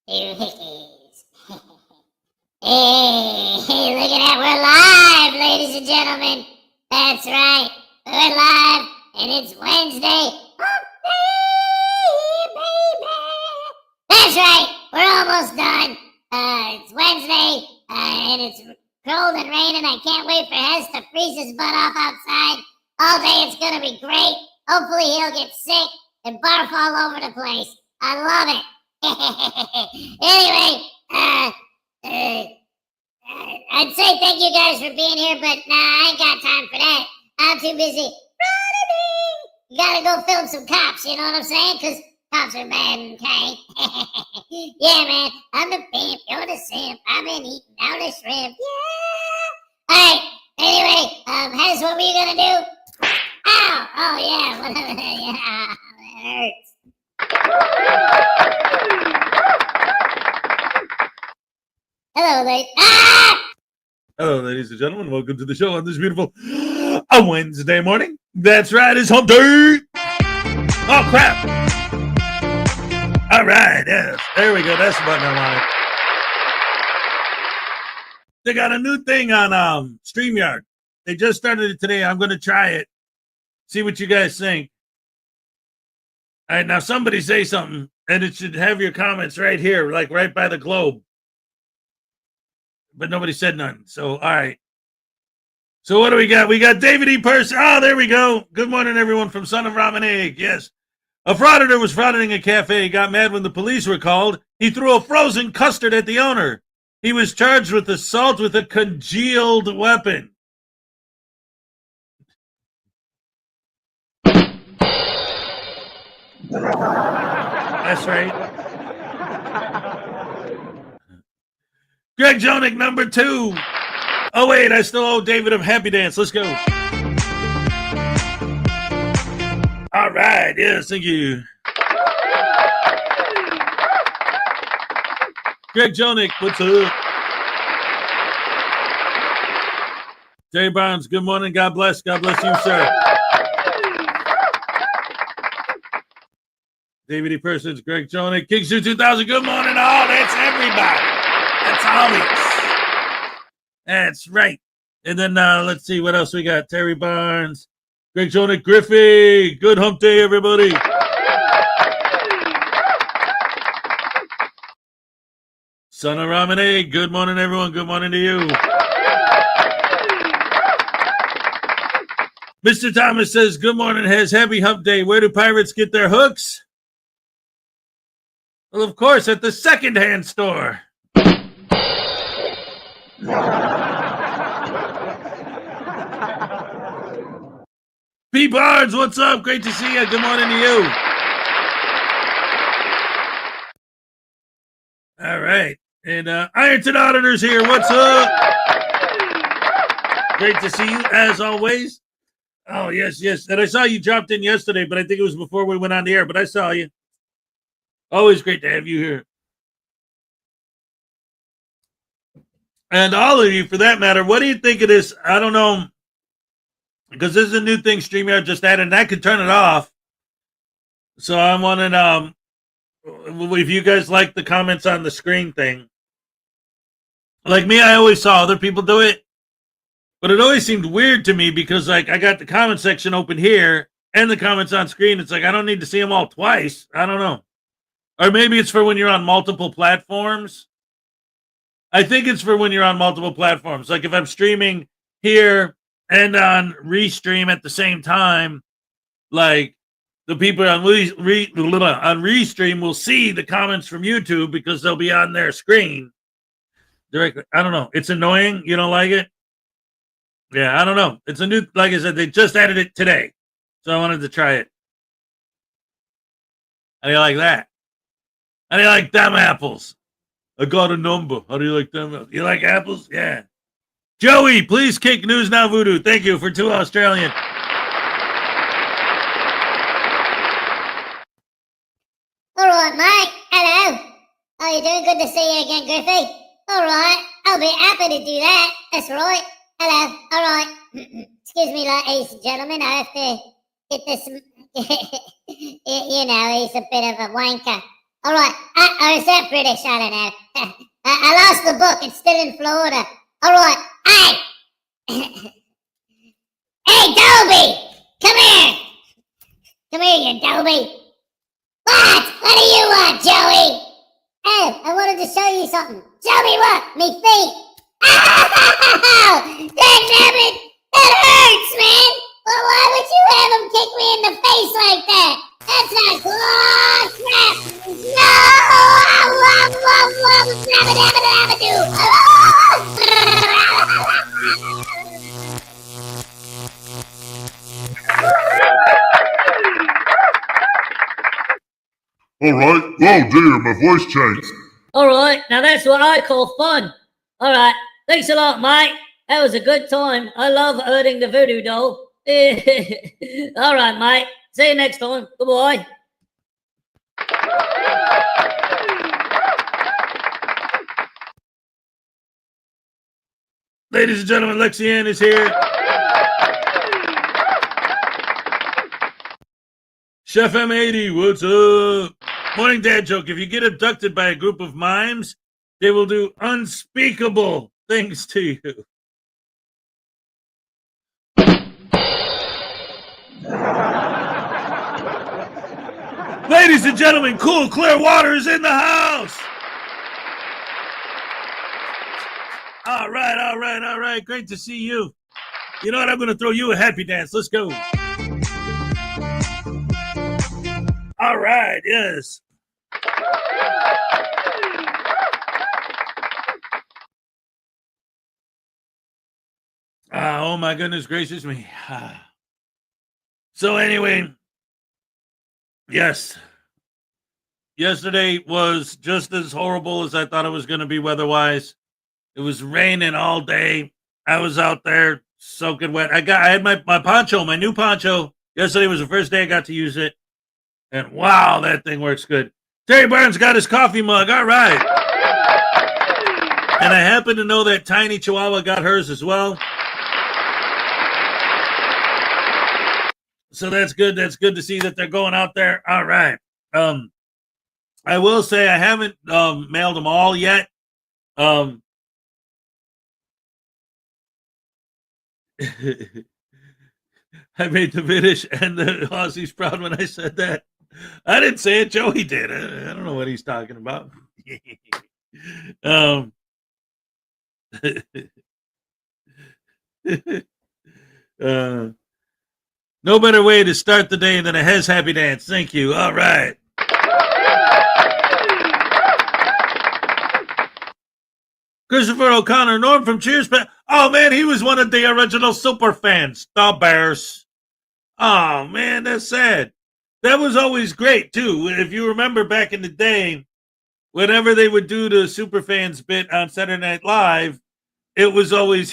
hickeys. Hey, look at that. We're live, ladies and gentlemen. That's right. We're live, and it's Wednesday. Hump day, baby. That's right. We're almost done. It's Wednesday, and it's cold and raining. I can't wait for Hez to freeze his butt off outside. All day it's going to be great. Hopefully he'll get sick and barf all over the place. I love it. Anyway, I'd say thank you guys for being here, but nah, I ain't got time for that. I'm too busy. You gotta go film some cops, you know what I'm saying? Because cops are bad and okay. Yeah, man, I'm the pimp, you're the simp. I've been eating out the shrimp. Yeah. Alright, anyway, Hez, what were you gonna do? Ow! Oh, yeah, whatever. Yeah, that hurts. Hello, ladies. Ah! Hello, ladies and gentlemen. Welcome to the show on this beautiful Wednesday morning. That's right, it's hump day. Oh, crap. All right, yes. There we go. That's the button I wanted. They got a new thing on StreamYard. They just started it today. I'm going to try it. See what you guys think. All right, now somebody say something, and it should have your comments right here, like right by the globe. But nobody said nothing. So, all right. So what do we got? We got David E. Person. Oh, there we go. Good morning, everyone from Son of Ramen Egg. Yes. A frauditor was frauding a cafe. He got mad when the police were called. He threw a frozen custard at the owner. He was charged with assault with a congealed weapon. That's right. Greg Jonick, number 2. Oh, wait, I still owe David a happy dance. Let's go. All right. Yes, thank you. Greg Jonick, what's up? Jerry Barnes, good morning. God bless. God bless you, sir. David E. Persons, Greg Jonick, Kingsu 2000, good morning. Oh, that's everybody. That's obvious. That's right. And then let's see what else we got. Terry Barnes, Greg Jonick, Griffey. Good hump day, everybody. Son of Ramen Egg. Good morning, everyone. Good morning to you. Mr. Thomas says, good morning, Hez. Happy hump day. Where do pirates get their hooks? Well, of course, at the secondhand store. P. Barnes, what's up? Great to see you. Good morning to you. All right. And Ironton Auditors here. What's up? Great to see you, as always. Oh, yes, yes. And I saw you dropped in yesterday, but I think it was before we went on the air, but I saw you. Always great to have you here. And all of you, for that matter, what do you think of this? I don't know, because this is a new thing StreamYard just added, and I could turn it off. So I'm wondering if you guys like the comments on the screen thing. Like me, I always saw other people do it, but it always seemed weird to me because, like, I got the comment section open here and the comments on screen. It's like I don't need to see them all twice. I don't know. Or maybe it's for when you're on multiple platforms. I think it's for when you're on multiple platforms. Like if I'm streaming here and on Restream at the same time, like the people on Restream will see the comments from YouTube because they'll be on their screen directly. I don't know. It's annoying. You don't like it? Yeah, I don't know. It's a new, like I said, they just added it today. So I wanted to try it. How do you like that? How do you like them apples? I got a number. How do you like them? You like apples? Yeah. Joey, please kick News Now Voodoo. Thank you for 2 Australian. All right, mate. Hello. How you doing? Good to see you again, Griffey. All right. I'll be happy to do that. That's right. Hello. All right. Excuse me, ladies and gentlemen. I have to get this. You know, he's a bit of a wanker. All right. Or is that British? I don't know. I lost the book. It's still in Florida. All right. Hey. Hey, Dobie. Come here. Come here, you Dobie. What? What do you want, Joey? Oh, I wanted to show you something. Show me what? Me feet. Ow! Damn it! That hurts, man! Well, why would you have him kick me in the face like that? That's not cool! Oh, crap! No! All right. Oh dear, my voice changed. All right, now that's what I call fun. All right, thanks a lot, Mike. That was a good time. I love hurting the voodoo doll. All right, Mike. See you next time. Goodbye. Ladies and gentlemen, Lexi Ann is here. Chef M80, what's up? Morning dad joke. If you get abducted by a group of mimes, they will do unspeakable things to you. Ladies and gentlemen, cool, clear water is in the house. All right. Great to see you. You know what? I'm going to throw you a happy dance. Let's go. All right, yes. Oh, my goodness gracious me. So anyway, yes. Yesterday was just as horrible as I thought it was going to be weather-wise. It was raining all day. I was out there soaking wet. I had my poncho, my new poncho. Yesterday was the first day I got to use it. And wow, that thing works good. Terry Barnes got his coffee mug. All right. And I happen to know that tiny Chihuahua got hers as well. So that's good. That's good to see that they're going out there. All right. I will say I haven't mailed them all yet. I made the British and the Aussies proud when I said that. I didn't say it. Joey did. I don't know what he's talking about. No better way to start the day than a Hez happy dance. Thank you. All right. Christopher O'Connor, Norm from Cheers. Oh, man, he was one of the original super fans. The Bears. Oh, man, that's sad. That was always great, too. If you remember back in the day, whenever they would do the Superfans bit on Saturday Night Live, he was always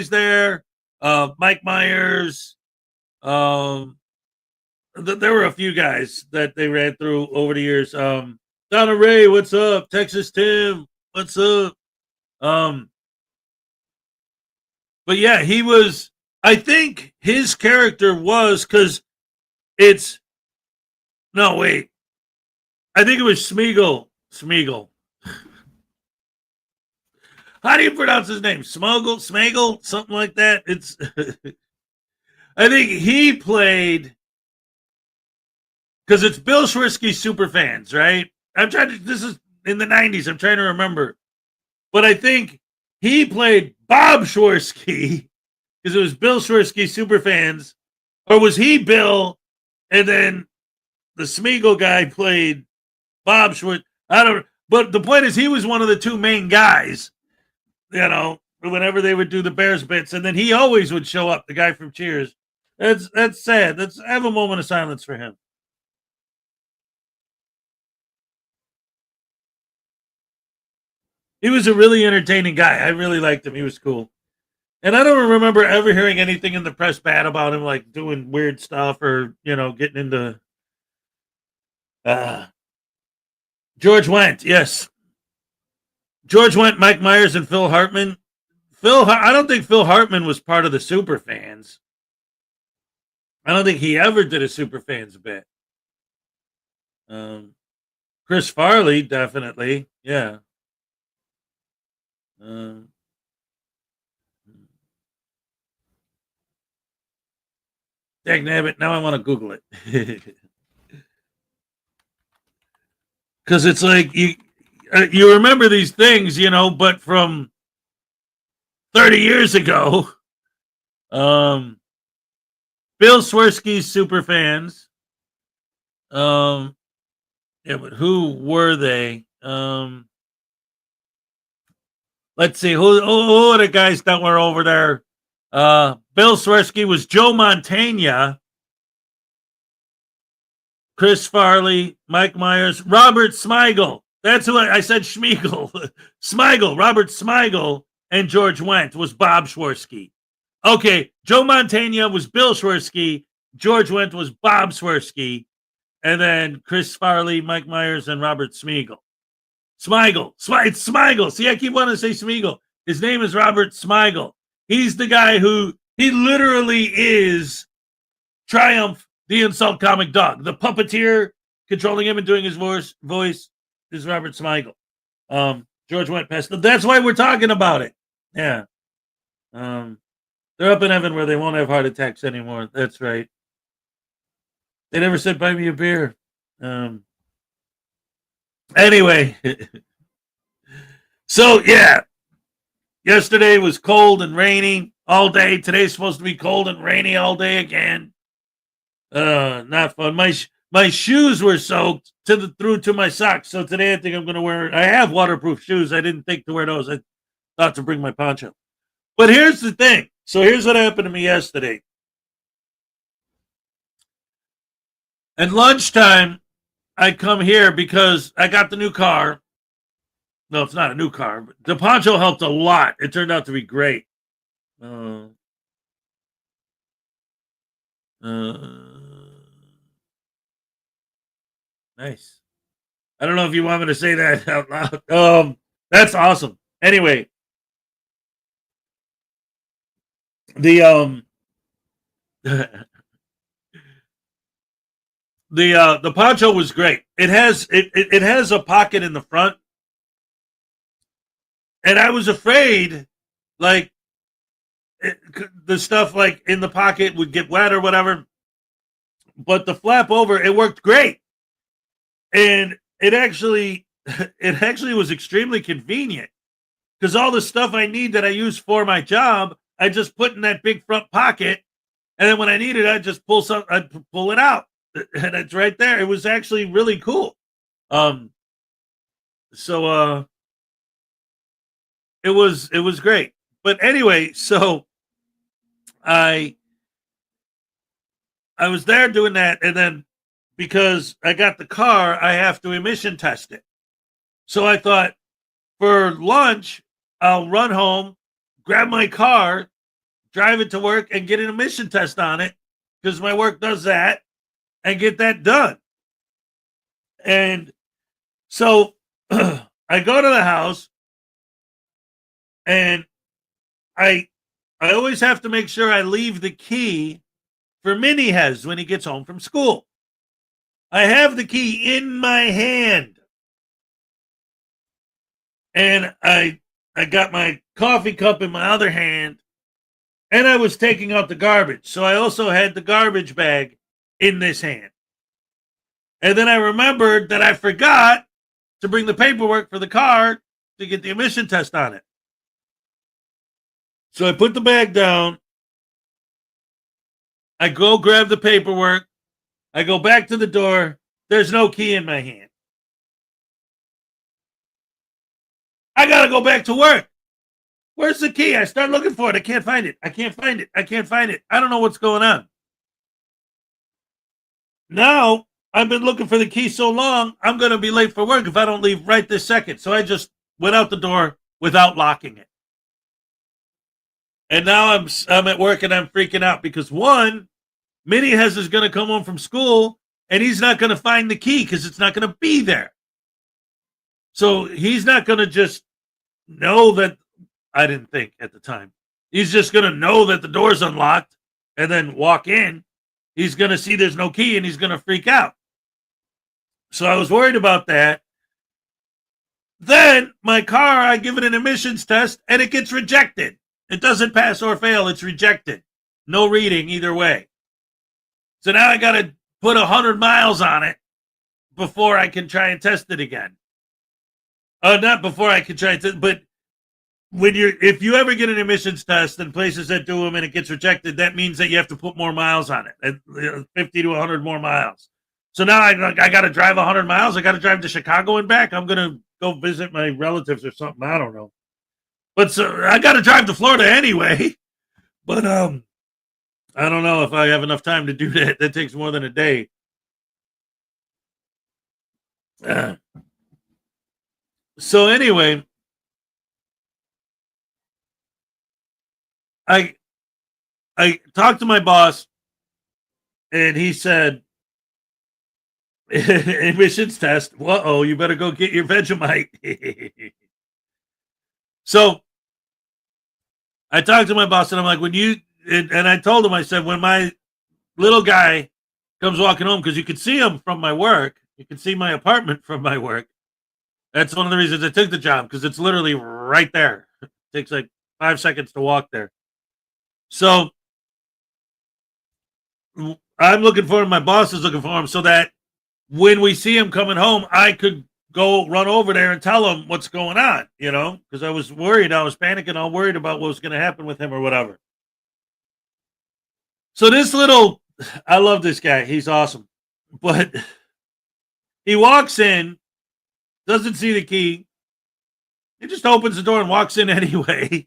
there. Mike Myers. There were a few guys that they ran through over the years. Donna Ray, what's up? Texas Tim, what's up? But yeah, I think his character was because I think it was Smeagol. How do you pronounce his name? Smaggle, something like that. It's I think he played because it's Bill Schwersky Superfans, right? This is in the 90s. I'm trying to remember. But I think he played Bob Schwersky because it was Bill Schwersky Superfans. Or was he Bill and then the Smeagol guy played Bob Schwersky? I don't know. But the point is he was one of the two main guys, whenever they would do the Bears bits. And then he always would show up, the guy from Cheers. That's sad. Let's have a moment of silence for him. He was a really entertaining guy. I really liked him. He was cool. And I don't remember ever hearing anything in the press bad about him, like doing weird stuff or, getting into George Wendt, yes. George Wendt, Mike Myers, and Phil Hartman. I don't think Phil Hartman was part of the Superfans. I don't think he ever did a Superfans bit. Chris Farley, definitely. Yeah. Dang nabbit, now I want to Google it. Because it's like you remember these things, but from 30 years ago. Bill Swirsky's super fans. Yeah, but who were they? Let's see. Who are the guys that were over there? Bill Swirsky was Joe Montana, Chris Farley, Mike Myers, Robert Smigel. That's who I said Schmiegel. Smigel, Robert Smigel, and George Wendt was Bob Swirsky. Okay, Joe Montana was Bill Swirsky, George Wendt was Bob Swirsky, and then Chris Farley, Mike Myers, and Robert Smigel. Smigel. It's Smigel. See, I keep wanting to say Smigel. His name is Robert Smigel. He's the guy he literally is Triumph, the insult comic dog. The puppeteer controlling him and doing his voice is Robert Smigel. George Wendt passed. That's why we're talking about it. Yeah. They're up in heaven where they won't have heart attacks anymore. That's right. They never said, buy me a beer. Anyway. So, yeah. Yesterday was cold and rainy all day. Today's supposed to be cold and rainy all day again. Not fun. My shoes were soaked through to my socks. So today I think I'm going to I have waterproof shoes. I didn't think to wear those. I thought to bring my poncho. But here's the thing. So here's what happened to me yesterday. At lunchtime, I come here because I got the new car. No, it's not a new car. But the poncho helped a lot. It turned out to be great. Nice. I don't know if you want me to say that out loud. That's awesome. Anyway, the the poncho was great. It has a pocket in the front, and I was afraid the stuff like in the pocket would get wet or whatever. But the flap over, it worked great, and it actually was extremely convenient because all the stuff I need that I use for my job, I just put in that big front pocket, and then when I need it, I just I'd pull it out, and it's right there. It was actually really cool. So it was great. But anyway, so I was there doing that, and then because I got the car, I have to emission test it. So I thought for lunch, I'll run home, grab my car, drive it to work, and get an emission test on it because my work does that, and get that done. And so I go to the house, and I always have to make sure I leave the key for Mini Hez when he gets home from school. I have the key in my hand. And I got my coffee cup in my other hand, and I was taking out the garbage. So I also had the garbage bag in this hand. And then I remembered that I forgot to bring the paperwork for the car to get the emission test on it. So I put the bag down. I go grab the paperwork. I go back to the door. There's no key in my hand. I got to go back to work. Where's the key? I start looking for it. I can't find it. I can't find it. I can't find it. I don't know what's going on. Now, I've been looking for the key so long, I'm going to be late for work if I don't leave right this second. So I just went out the door without locking it. And now I'm at work and I'm freaking out because one, Mini Hez is going to come home from school and he's not going to find the key because it's not going to be there. So he's not going to just know that. I didn't think at the time. He's just going to know that the door's unlocked and then walk in. He's going to see there's no key and he's going to freak out. So I was worried about that. Then my car, I give it an emissions test and it gets rejected. It doesn't pass or fail. It's rejected. No reading either way. So now I got to put 100 miles on it before I can try and test it again. Not before I can try and test, but if you ever get an emissions test and places that do them and it gets rejected, that means that you have to put more miles on it, 50 to 100 more miles. So now I got to drive 100 miles. I got to drive to Chicago and back. I'm going to go visit my relatives or something. I don't know. But so I got to drive to Florida anyway. But I don't know if I have enough time to do that. That takes more than a day. So anyway, I talked to my boss, and he said, emissions test. Uh-oh, you better go get your Vegemite. So I talked to my boss, and I'm like, and I told him, I said, when my little guy comes walking home, because you can see him from my work, you can see my apartment from my work. That's one of the reasons I took the job, because it's literally right there. It takes like 5 seconds to walk there. So I'm looking for him. My boss is looking for him, so that when we see him coming home, I could go run over there and tell him what's going on, because I was worried. I was panicking. I was worried about what was going to happen with him or whatever. So I love this guy. He's awesome. But he walks in, doesn't see the key. He just opens the door and walks in anyway.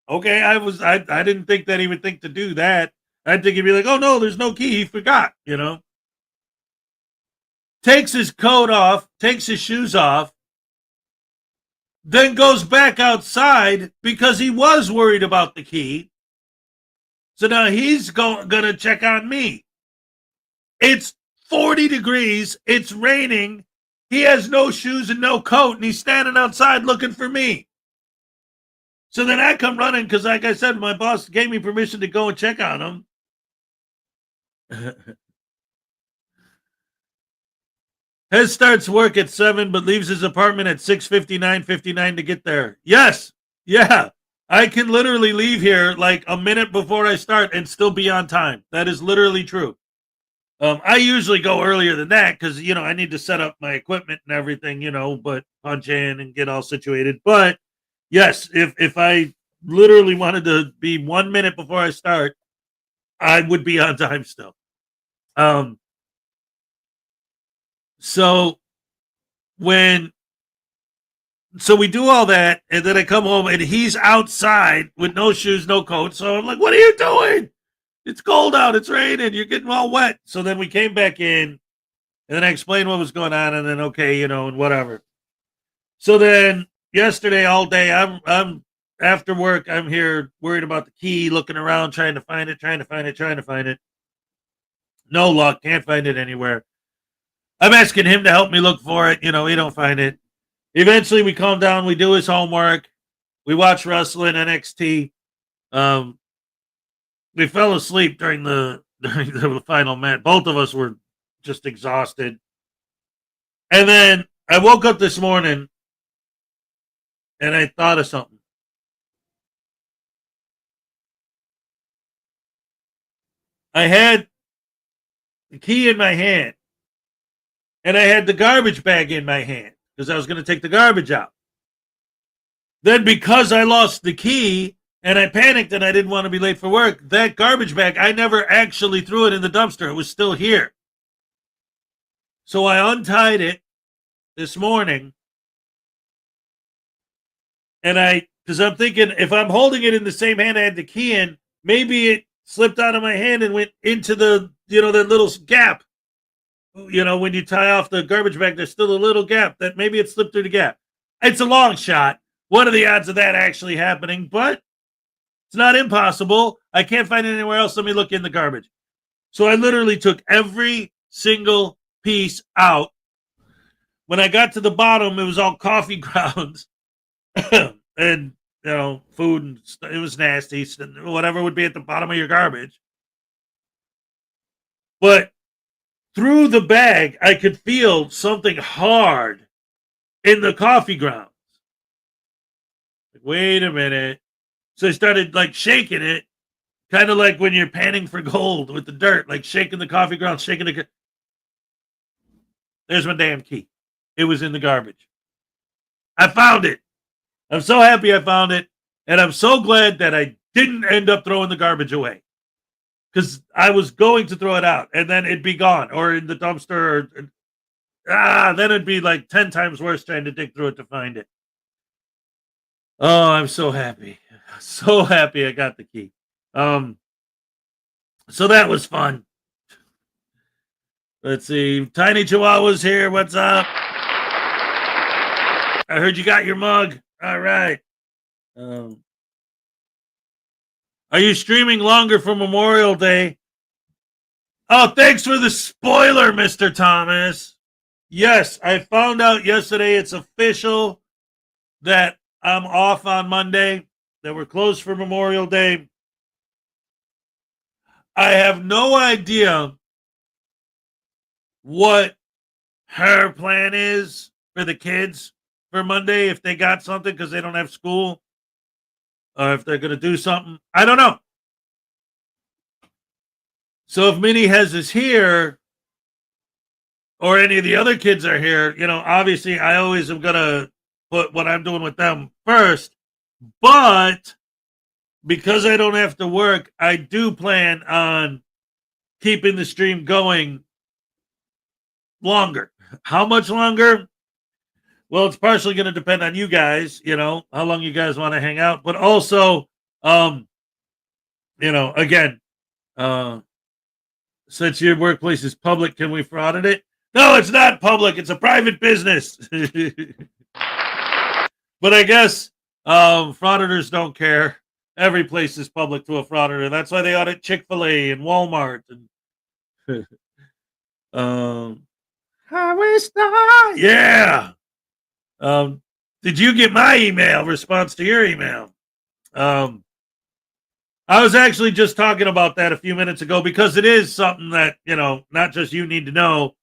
Okay, I didn't think that he would think to do that. I'd think he'd be like, oh no, there's no key. He forgot, Takes his coat off, takes his shoes off, then goes back outside because he was worried about the key. So now he's going to check on me. It's 40 degrees. It's raining. He has no shoes and no coat, and he's standing outside looking for me. So then I come running because, like I said, my boss gave me permission to go and check on him. Hez starts work at 7, but leaves his apartment at 6:59 to get there. Yes. Yeah. I can literally leave here like a minute before I start and still be on time. That is literally true. I usually go earlier than that because, I need to set up my equipment and everything, but punch in and get all situated. But yes, if I literally wanted to be 1 minute before I start, I would be on time still. So we do all that, and then I come home, and he's outside with no shoes, no coat. So I'm like, what are you doing? It's cold out. It's raining. You're getting all wet. So then we came back in, and then I explained what was going on, and then, okay, and whatever. So then yesterday all day, I'm after work, I'm here worried about the key, looking around, trying to find it. No luck. Can't find it anywhere. I'm asking him to help me look for it. He don't find it. Eventually, we calm down. We do his homework. We watch wrestling, NXT. We fell asleep during the final match. Both of us were just exhausted. And then I woke up this morning, and I thought of something. I had the key in my hand, and I had the garbage bag in my hand because I was going to take the garbage out. Then because I lost the key and I panicked and I didn't want to be late for work, that garbage bag, I never actually threw it in the dumpster. It was still here. So I untied it this morning, and because I'm thinking if I'm holding it in the same hand I had the key in, maybe it slipped out of my hand and went into the, that little gap. When you tie off the garbage bag, there's still a little gap that maybe it slipped through the gap. It's a long shot. What are the odds of that actually happening? But it's not impossible. I can't find it anywhere else. Let me look in the garbage. So I literally took every single piece out. When I got to the bottom, it was all coffee grounds and, food. And it was nasty. Whatever would be at the bottom of your garbage. But through the bag, I could feel something hard in the coffee grounds. Like, wait a minute. So I started like shaking it, kind of like when you're panning for gold with the dirt, like shaking the coffee grounds, shaking the. There's my damn key. It was in the garbage. I found it. I'm so happy I found it. And I'm so glad that I didn't end up throwing the garbage away. Because I was going to throw it out and then it'd be gone or in the dumpster. Then it'd be like 10 times worse trying to dig through it to find it. Oh, I'm so happy. So happy I got the key. So that was fun. Let's see. Tiny Chihuahua's here. What's up? I heard you got your mug. All right. Are you streaming longer for Memorial Day? Oh, thanks for the spoiler, Mr. Thomas. Yes, I found out yesterday it's official that I'm off on Monday, that we're closed for Memorial Day. I have no idea what her plan is for the kids for Monday, if they got something because they don't have school, or if they're going to do something. I don't know. So if Minnie Hez is here, or any of the other kids are here, obviously I always am going to put what I'm doing with them first. But because I don't have to work, I do plan on keeping the stream going longer. How much longer? Well, it's partially going to depend on you guys, how long you guys want to hang out. But also, again, since your workplace is public, can we fraud it? No, it's not public. It's a private business. But I guess frauditors don't care. Every place is public to a frauditor. That's why they audit Chick-fil-A and Walmart. And Highway Star. Yeah. Did you get my email response to your email? I was actually just talking about that a few minutes ago because it is something that, not just you need to know.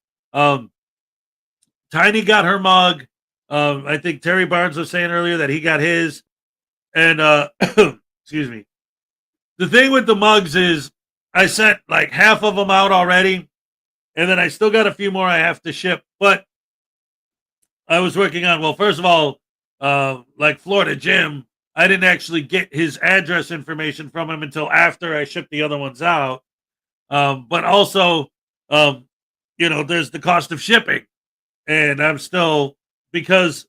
Tiny got her mug. I think Terry Barnes was saying earlier that he got his. And, excuse me. The thing with the mugs is I sent like half of them out already. And then I still got a few more I have to ship. But I was working on, well, first of all, like Florida Jim, I didn't actually get his address information from him until after I shipped the other ones out. But also, there's the cost of shipping. And I'm still, because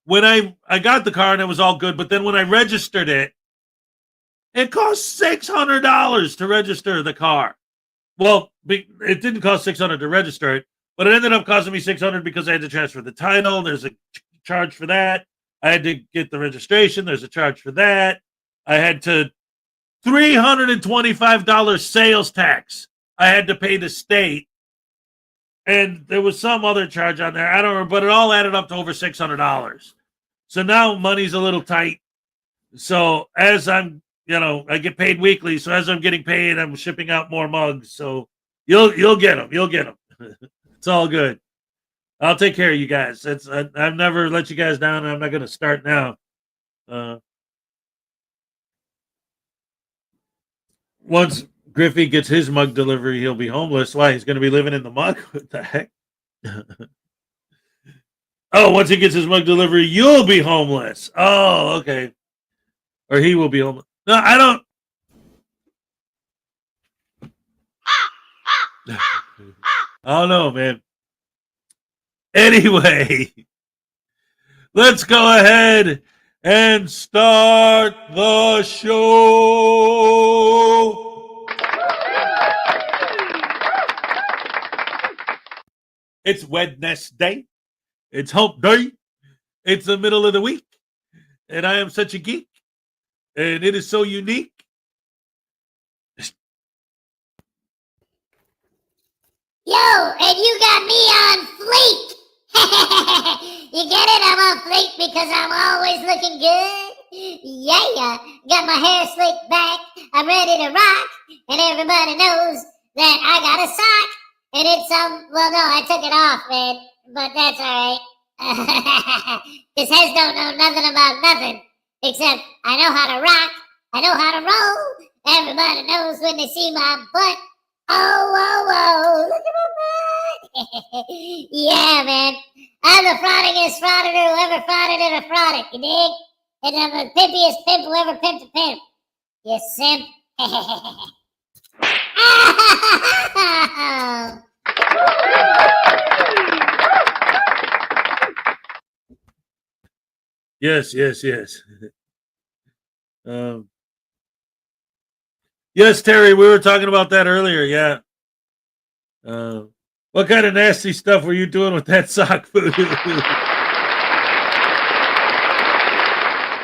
when I got the car and it was all good, but then when I registered it, it cost $600 to register the car. Well, it didn't cost $600 to register it, but it ended up costing me $600 because I had to transfer the title. There's a charge for that. I had to get the registration. There's a charge for that. I had to $325 sales tax. I had to pay the state. And there was some other charge on there. I don't remember, but it all added up to over $600. So now money's a little tight. So as I'm, I get paid weekly. So as I'm getting paid, I'm shipping out more mugs. So you'll get them. You'll get them. It's all good. I'll take care of you guys. I've never let you guys down, and I'm not going to start now. Once Griffey gets his mug delivery, he'll be homeless. Why? He's going to be living in the mug? What the heck? Oh, once he gets his mug delivery, you'll be homeless. Oh, okay. Or he will be homeless. No, I don't. I don't know, man. Anyway, let's go ahead and start the show. It's Wednesday. It's hump day. It's the middle of the week. And I am such a geek. And it is so unique. Yo, and you got me on fleek. You get it? I'm on fleek because I'm always looking good. Yeah. Got my hair slicked back. I'm ready to rock. And everybody knows that I got a sock And it's well, no, I took it off, man, but that's all right. This Hez don't know nothing about nothing, except I know how to rock, I know how to roll. Everybody knows when they see my butt. Oh, whoa, whoa, look at my butt. Yeah, man, I'm the fraudingest frauditor who ever frauded in a fraudit, you dig? And I'm the pimpiest pimp who ever pimped a pimp. You simp. Yes. Yes, Terry, we were talking about that earlier. Yeah. What kind of nasty stuff were you doing with that sock food?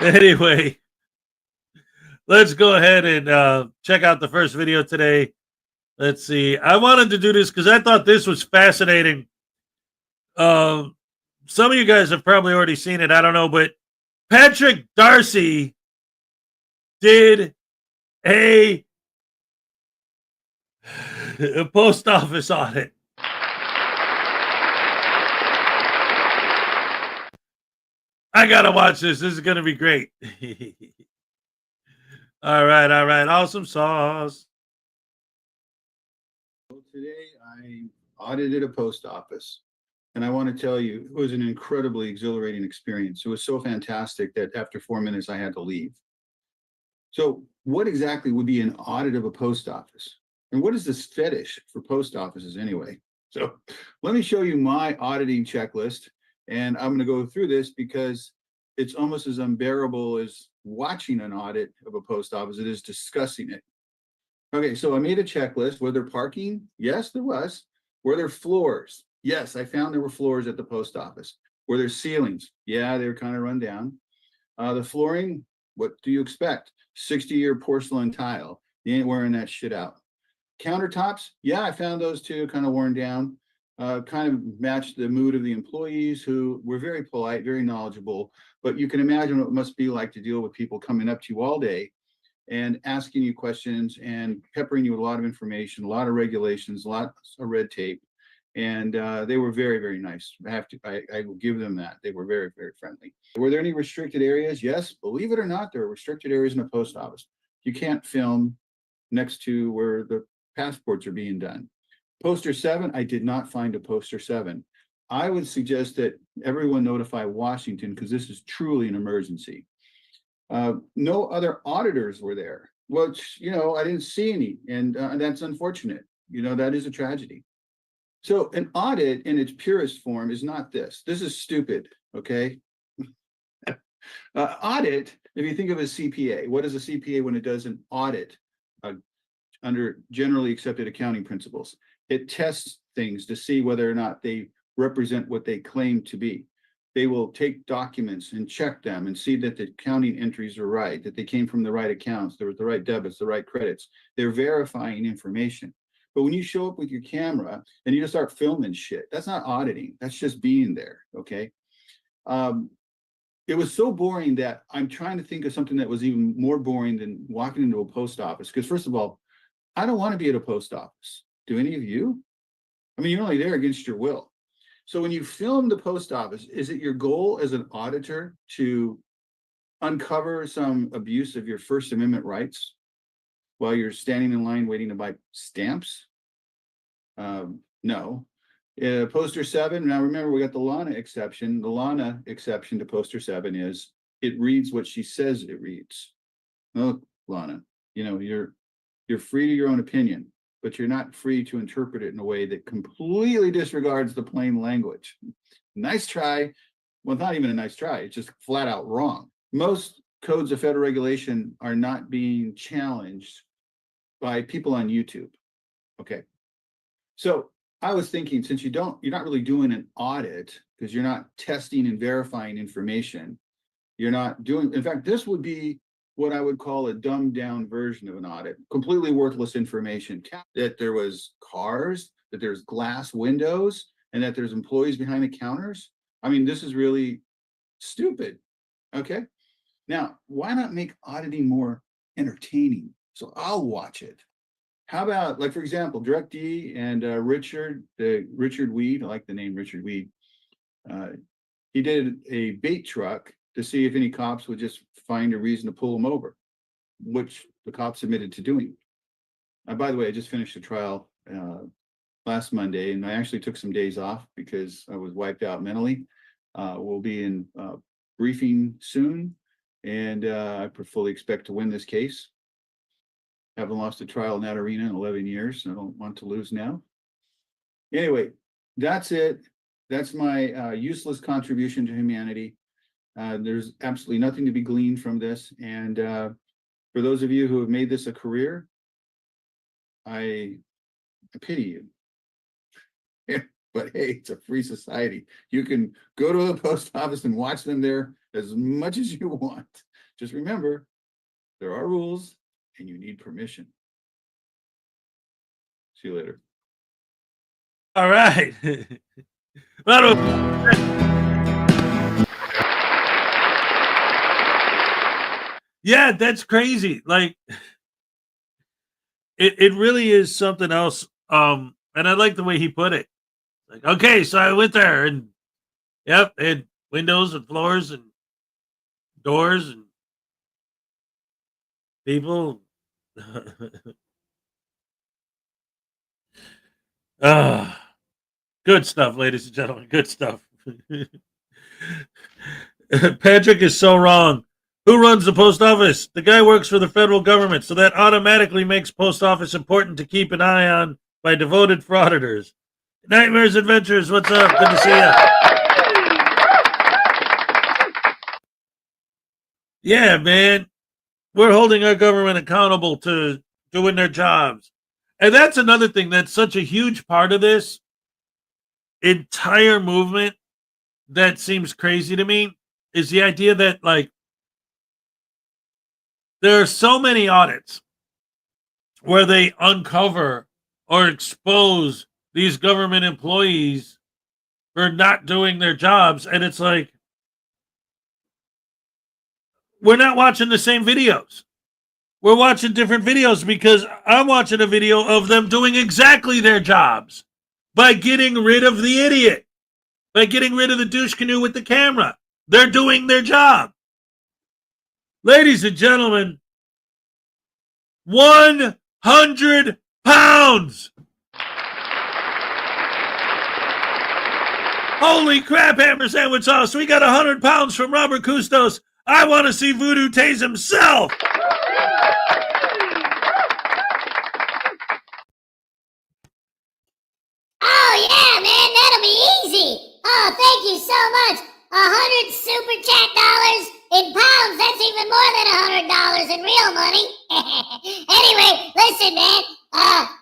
Anyway, let's go ahead and check out the first video today. Let's see. I wanted to do this because I thought this was fascinating. Some of you guys have probably already seen it. I don't know, but Patrick Darcy did a post office audit. I gotta watch this. This is gonna be great. All right. Awesome sauce. Today I audited a post office, and I want to tell you, it was an incredibly exhilarating experience. It was so fantastic that after 4 minutes I had to leave. So what exactly would be an audit of a post office? And what is this fetish for post offices anyway? So let me show you my auditing checklist, and I'm going to go through this because it's almost as unbearable as watching an audit of a post office as it is discussing it. Okay, so I made a checklist. Were there parking? Yes, there was. Were there floors? Yes, I found there were floors at the post office. Were there ceilings? Yeah, they were kind of run down. The flooring, what do you expect? 60-year porcelain tile. You ain't wearing that shit out. Countertops, yeah, I found those too, kind of worn down. Kind of matched the mood of the employees, who were very polite, very knowledgeable. But you can imagine what it must be like to deal with people coming up to you all day and asking you questions and peppering you with a lot of information, a lot of regulations, lots of red tape. And they were very, very nice. I will give them that. They were very, very friendly. Were there any restricted areas? Yes, believe it or not, there are restricted areas in a post office. You can't film next to where the passports are being done. Poster 7, I did not find a poster 7. I would suggest that everyone notify Washington, because this is truly an emergency. No other auditors were there. Well, I didn't see any, and that's unfortunate. That is a tragedy. So an audit in its purest form is not this. This is stupid, okay? Audit, if you think of a CPA, what is a CPA when it does an audit under generally accepted accounting principles? It tests things to see whether or not they represent what they claim to be. They will take documents and check them and see that the accounting entries are right, that they came from the right accounts, there was the right debits, the right credits. They're verifying information. But when you show up with your camera and you just start filming shit, that's not auditing. That's just being there, okay? It was so boring that I'm trying to think of something that was even more boring than walking into a post office. Because first of all, I don't want to be at a post office. Do any of you? I mean, you're only there against your will. So when you film the post office, is it your goal as an auditor to uncover some abuse of your First Amendment rights while you're standing in line waiting to buy stamps? No. Poster 7, now remember, we got the Lana exception. The Lana exception to poster 7 is it reads what she says it reads. No, Lana, you're free to your own opinion, but you're not free to interpret it in a way that completely disregards the plain language. Nice try. Well, not even a nice try. It's just flat out wrong. Most codes of federal regulation are not being challenged by people on YouTube. Okay. So I was thinking, since you're not really doing an audit because you're not testing and verifying information, you're not doing, in fact, this would be what I would call a dumbed down version of an audit, completely worthless information, that there was cars, that there's glass windows, and that there's employees behind the counters. I mean, this is really stupid. Okay. Now, why not make auditing more entertaining? So I'll watch it. How about, like, for example, DirectD and Richard Weed, I like the name Richard Weed. He did a bait truck to see if any cops would just find a reason to pull him over, which the cops admitted to doing. By the way, I just finished a trial last Monday, and I actually took some days off because I was wiped out mentally. We'll be in briefing soon, and I fully expect to win this case. Haven't lost a trial in that arena in 11 years. I don't want to lose now. Anyway, that's it. That's my useless contribution to humanity. There's absolutely nothing to be gleaned from this. And for those of you who have made this a career, I pity you. But hey, it's a free society. You can go to the post office and watch them there as much as you want. Just remember, there are rules and you need permission. See you later. All right. Yeah, that's crazy. Like, it really is something else. And I like the way he put it. Like, okay, so I went there and yep, and windows and floors and doors and people. Good stuff, ladies and gentlemen. Good stuff. Patrick is so wrong. Who runs the post office? The guy works for the federal government, so that automatically makes post office important to keep an eye on by devoted frauditors. Nightmares Adventures, what's up? Good to see you. Yeah, man. We're holding our government accountable to doing their jobs. And that's another thing that's such a huge part of this entire movement that seems crazy to me is the idea that, like, there are so many audits where they uncover or expose these government employees for not doing their jobs. And it's like, we're not watching the same videos. We're watching different videos because I'm watching a video of them doing exactly their jobs by getting rid of the idiot, by getting rid of the douche canoe with the camera. They're doing their job. Ladies and gentlemen, 100 pounds. Holy crap, hammer sandwich sauce. We got 100 pounds from Robert Custos. I want to see Voodoo Tase himself. Oh, yeah, man, that'll be easy. Oh, thank you so much. 100 super chat dollars in pounds. That's even more than $100 in real money. Anyway, listen, man.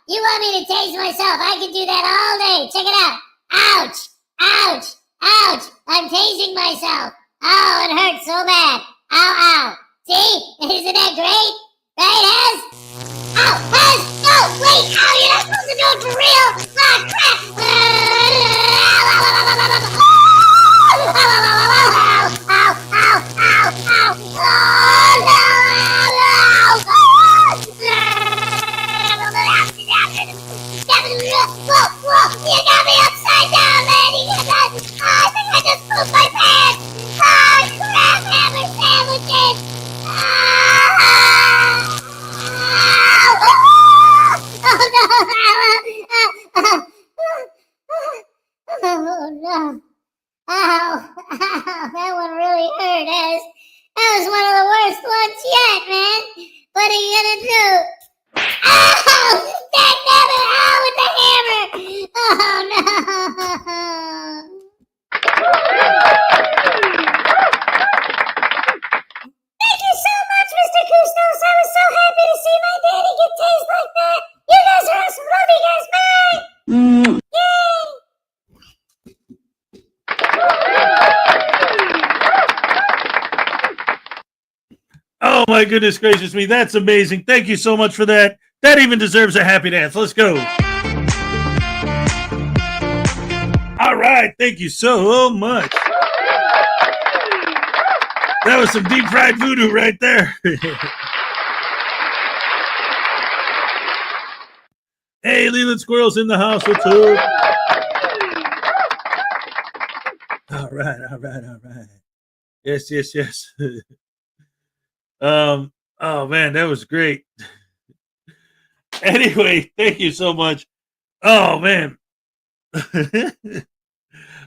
You want me to tase myself? I can do that all day. Check it out. Ouch. Ouch. Ouch. I'm tasing myself. Oh, it hurts so bad. Ow, ow. See? Isn't that great? Right, Hez? Ow, Hez! No, wait! Ow, you're not supposed to do it for real! Ah, crap! Whoa, you got me upside down, man! I think I just pooped my pants! Ah, crap, hammer sandwiches! Oh no! Ow! That one really hurt, Ez. That was one of the worst ones yet, man. What are you gonna do? Ow! That never! Ow! With the hammer! Oh no! Thank you so much, Mr. Custos. I was so happy to see my daddy get tased like that. You guys are awesome. Love you guys. Bye. Yay! Oh my goodness gracious me. That's amazing. Thank you so much for that. That even deserves a happy dance. Let's go. All right. Thank you so much. That was some deep fried voodoo right there. Hey, Leland Squirrel's in the house. What's up? All right. Yes. Oh man, that was great. Anyway, thank you so much. Oh man. I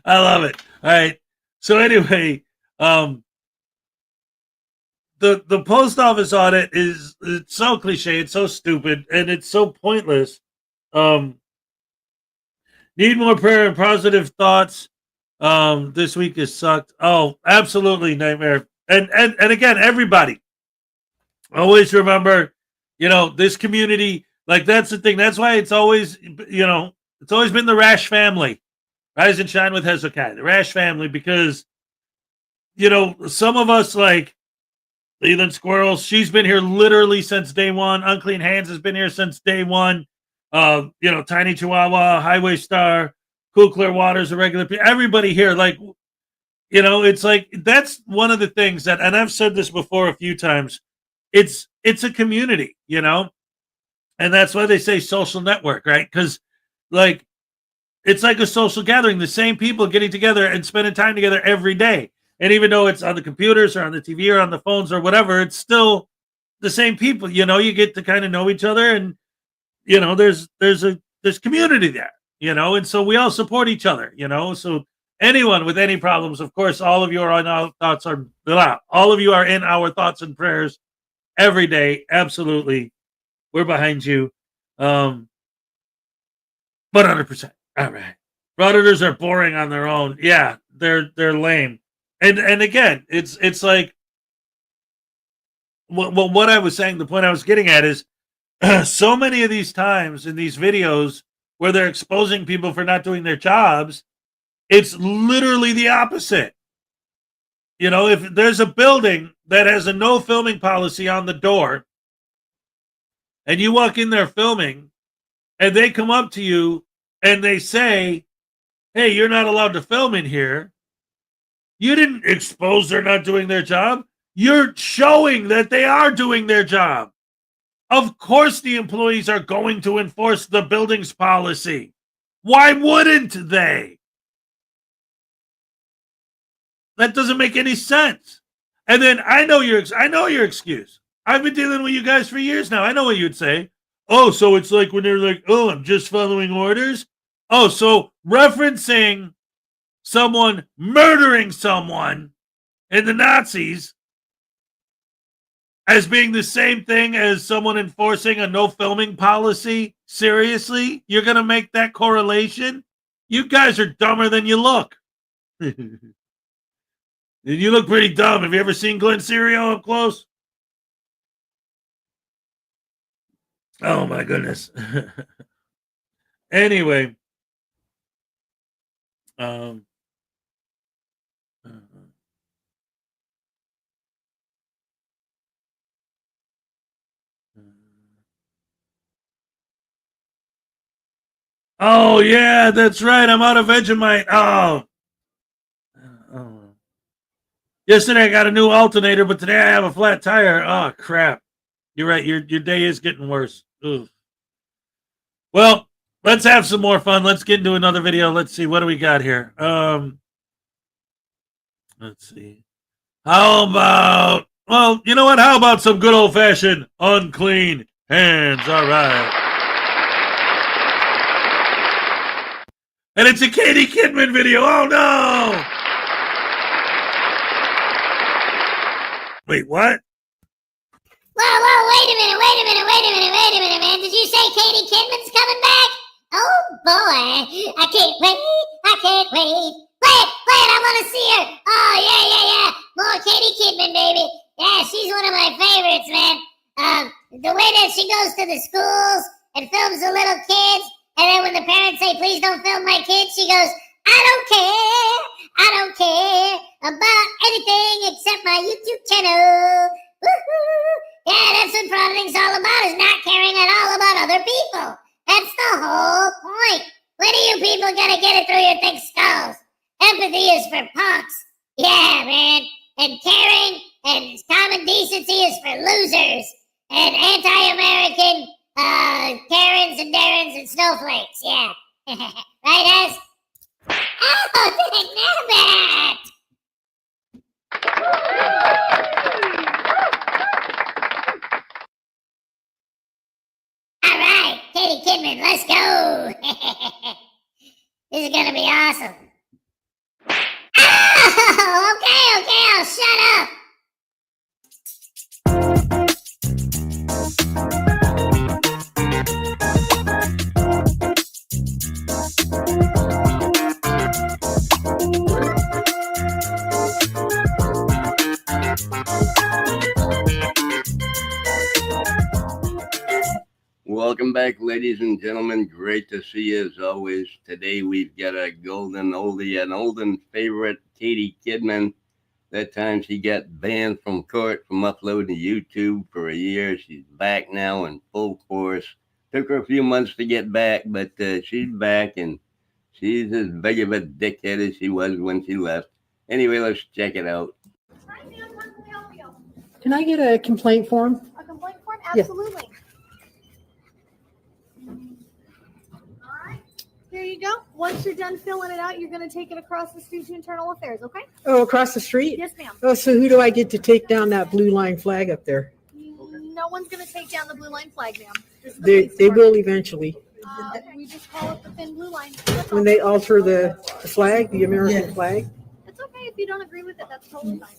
love it. All right. So anyway, the post office audit it's so cliche, it's so stupid, and it's so pointless. Need more prayer and positive thoughts. This week has sucked. Oh, absolutely nightmare. And again, everybody always remember, this community, like that's the thing. That's why it's always, it's always been the Rash family. Rise and shine with Hezokuai, the Rash family, because some of us like Leland Squirrels, she's been here literally since day one. Unclean Hands has been here since day one. Tiny Chihuahua, Highway Star, Cool Clear Waters, a regular everybody here, like, it's like that's one of the things that, and I've said this before a few times, it's a community, and that's why they say social network, right? Because like it's like a social gathering, the same people getting together and spending time together every day. And even though it's on the computers or on the TV or on the phones or whatever, it's still the same people. You get to kind of know each other, and there's community there. And so we all support each other. So anyone with any problems, of course, all of you are in our thoughts all of you are in our thoughts and prayers every day. Absolutely, we're behind you. 100%. All right. Frauditors are boring on their own. Yeah, they're lame. And again, it's like what I was saying, the point I was getting at is so many of these times in these videos where they're exposing people for not doing their jobs, it's literally the opposite. If there's a building that has a no filming policy on the door and you walk in there filming and they come up to you and they say, hey, you're not allowed to film in here. You didn't expose they're not doing their job. You're showing that they are doing their job. Of course the employees are going to enforce the building's policy. Why wouldn't they? That doesn't make any sense. And then I know your excuse. I've been dealing with you guys for years now. I know what you'd say. Oh, so it's like when they're like, oh, I'm just following orders. Oh, so referencing someone murdering someone and the Nazis as being the same thing as someone enforcing a no filming policy? Seriously? You're going to make that correlation? You guys are dumber than you look. You look pretty dumb. Have you ever seen Glenn Serio up close? Oh, my goodness. Anyway. Oh, yeah, that's right. I'm out of Vegemite. Oh. Yesterday I got a new alternator, but today I have a flat tire. Oh, crap. You're right. Your day is getting worse. Ugh. Well, let's have some more fun. Let's get into another video. Let's see. What do we got here? Let's see. How about, well, you know what? How about some good old-fashioned unclean hands? All right. And it's a Katie Kidman video. Oh, no. Wait, what? Whoa, wait a minute, man. Did you say Katie Kidman's coming back? Oh, boy. I can't wait. Play it. I want to see her. Oh, yeah. More Katie Kidman, baby. Yeah, she's one of my favorites, man. The way that she goes to the schools and films the little kids, and then when the parents say, please don't film my kids, she goes, I don't care about anything except my YouTube channel. Woohoo! Yeah, that's what Frauditing's all about, is not caring at all about other people. That's the whole point. When are you people gonna get it through your thick skulls? Empathy is for punks. Yeah, man. And caring and common decency is for losers. And anti-American Karens and Darrens and snowflakes, yeah. Right, Ez? Oh, thank Norbert! All right, Katie Kidman, let's go! This is gonna be awesome. Oh, okay, I'll shut up. Welcome back, ladies and gentlemen. Great to see you as always. Today we've got a golden oldie, an olden favorite, Katie Kidman. That time she got banned from court from uploading to YouTube for a year. She's back now in full force. Took her a few months to get back, but she's back and she's as big of a dickhead as she was when she left. Anyway, let's check it out. Hi, ma'am. How can we help you? Can I get a complaint form? A complaint form? Yeah. Absolutely. All right. Here you go. Once you're done filling it out, you're going to take it across the street to Internal Affairs, okay? Oh, across the street? Yes, ma'am. Oh, so who do I get to take down that blue line flag up there? No one's going to take down the blue line flag, ma'am. This is the They police will eventually. department. We just call it the thin blue line. That's all. When they alter the flag, the American flag. It's okay if you don't agree with it. That's totally fine.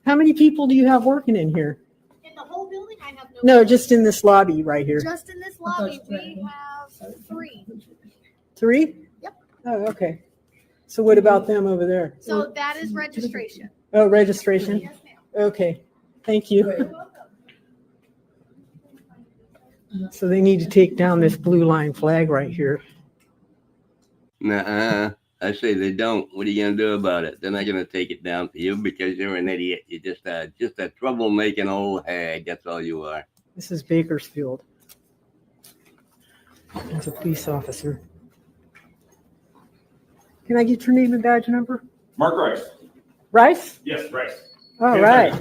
How many people do you have working in here? In the whole building, I have No, just in this lobby right here. Just in this lobby, we have 3. 3? Yep. Oh, okay. So what about them over there? So that is registration. Oh, registration? Yes, ma'am. Okay, thank you. You're welcome. So they need to take down this blue line flag right here. Nuh-uh. I say they don't. What are you gonna do about it? They're not gonna take it down for you because you're an idiot. You're just a troublemaking old hag. That's all you are. This is Bakersfield. As a police officer. Can I get your name and badge number? Mark Rice. Rice? Yes, Rice. All right.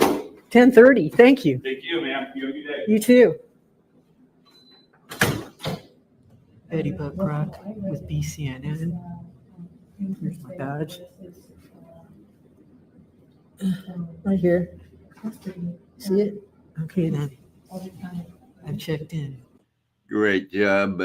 10:30. Thank you. Thank you, ma'am. You have a good day. You too. Betty Buckrock with BCNN. Here's my badge. Right here. See it? Okay then. I've checked in. Great job,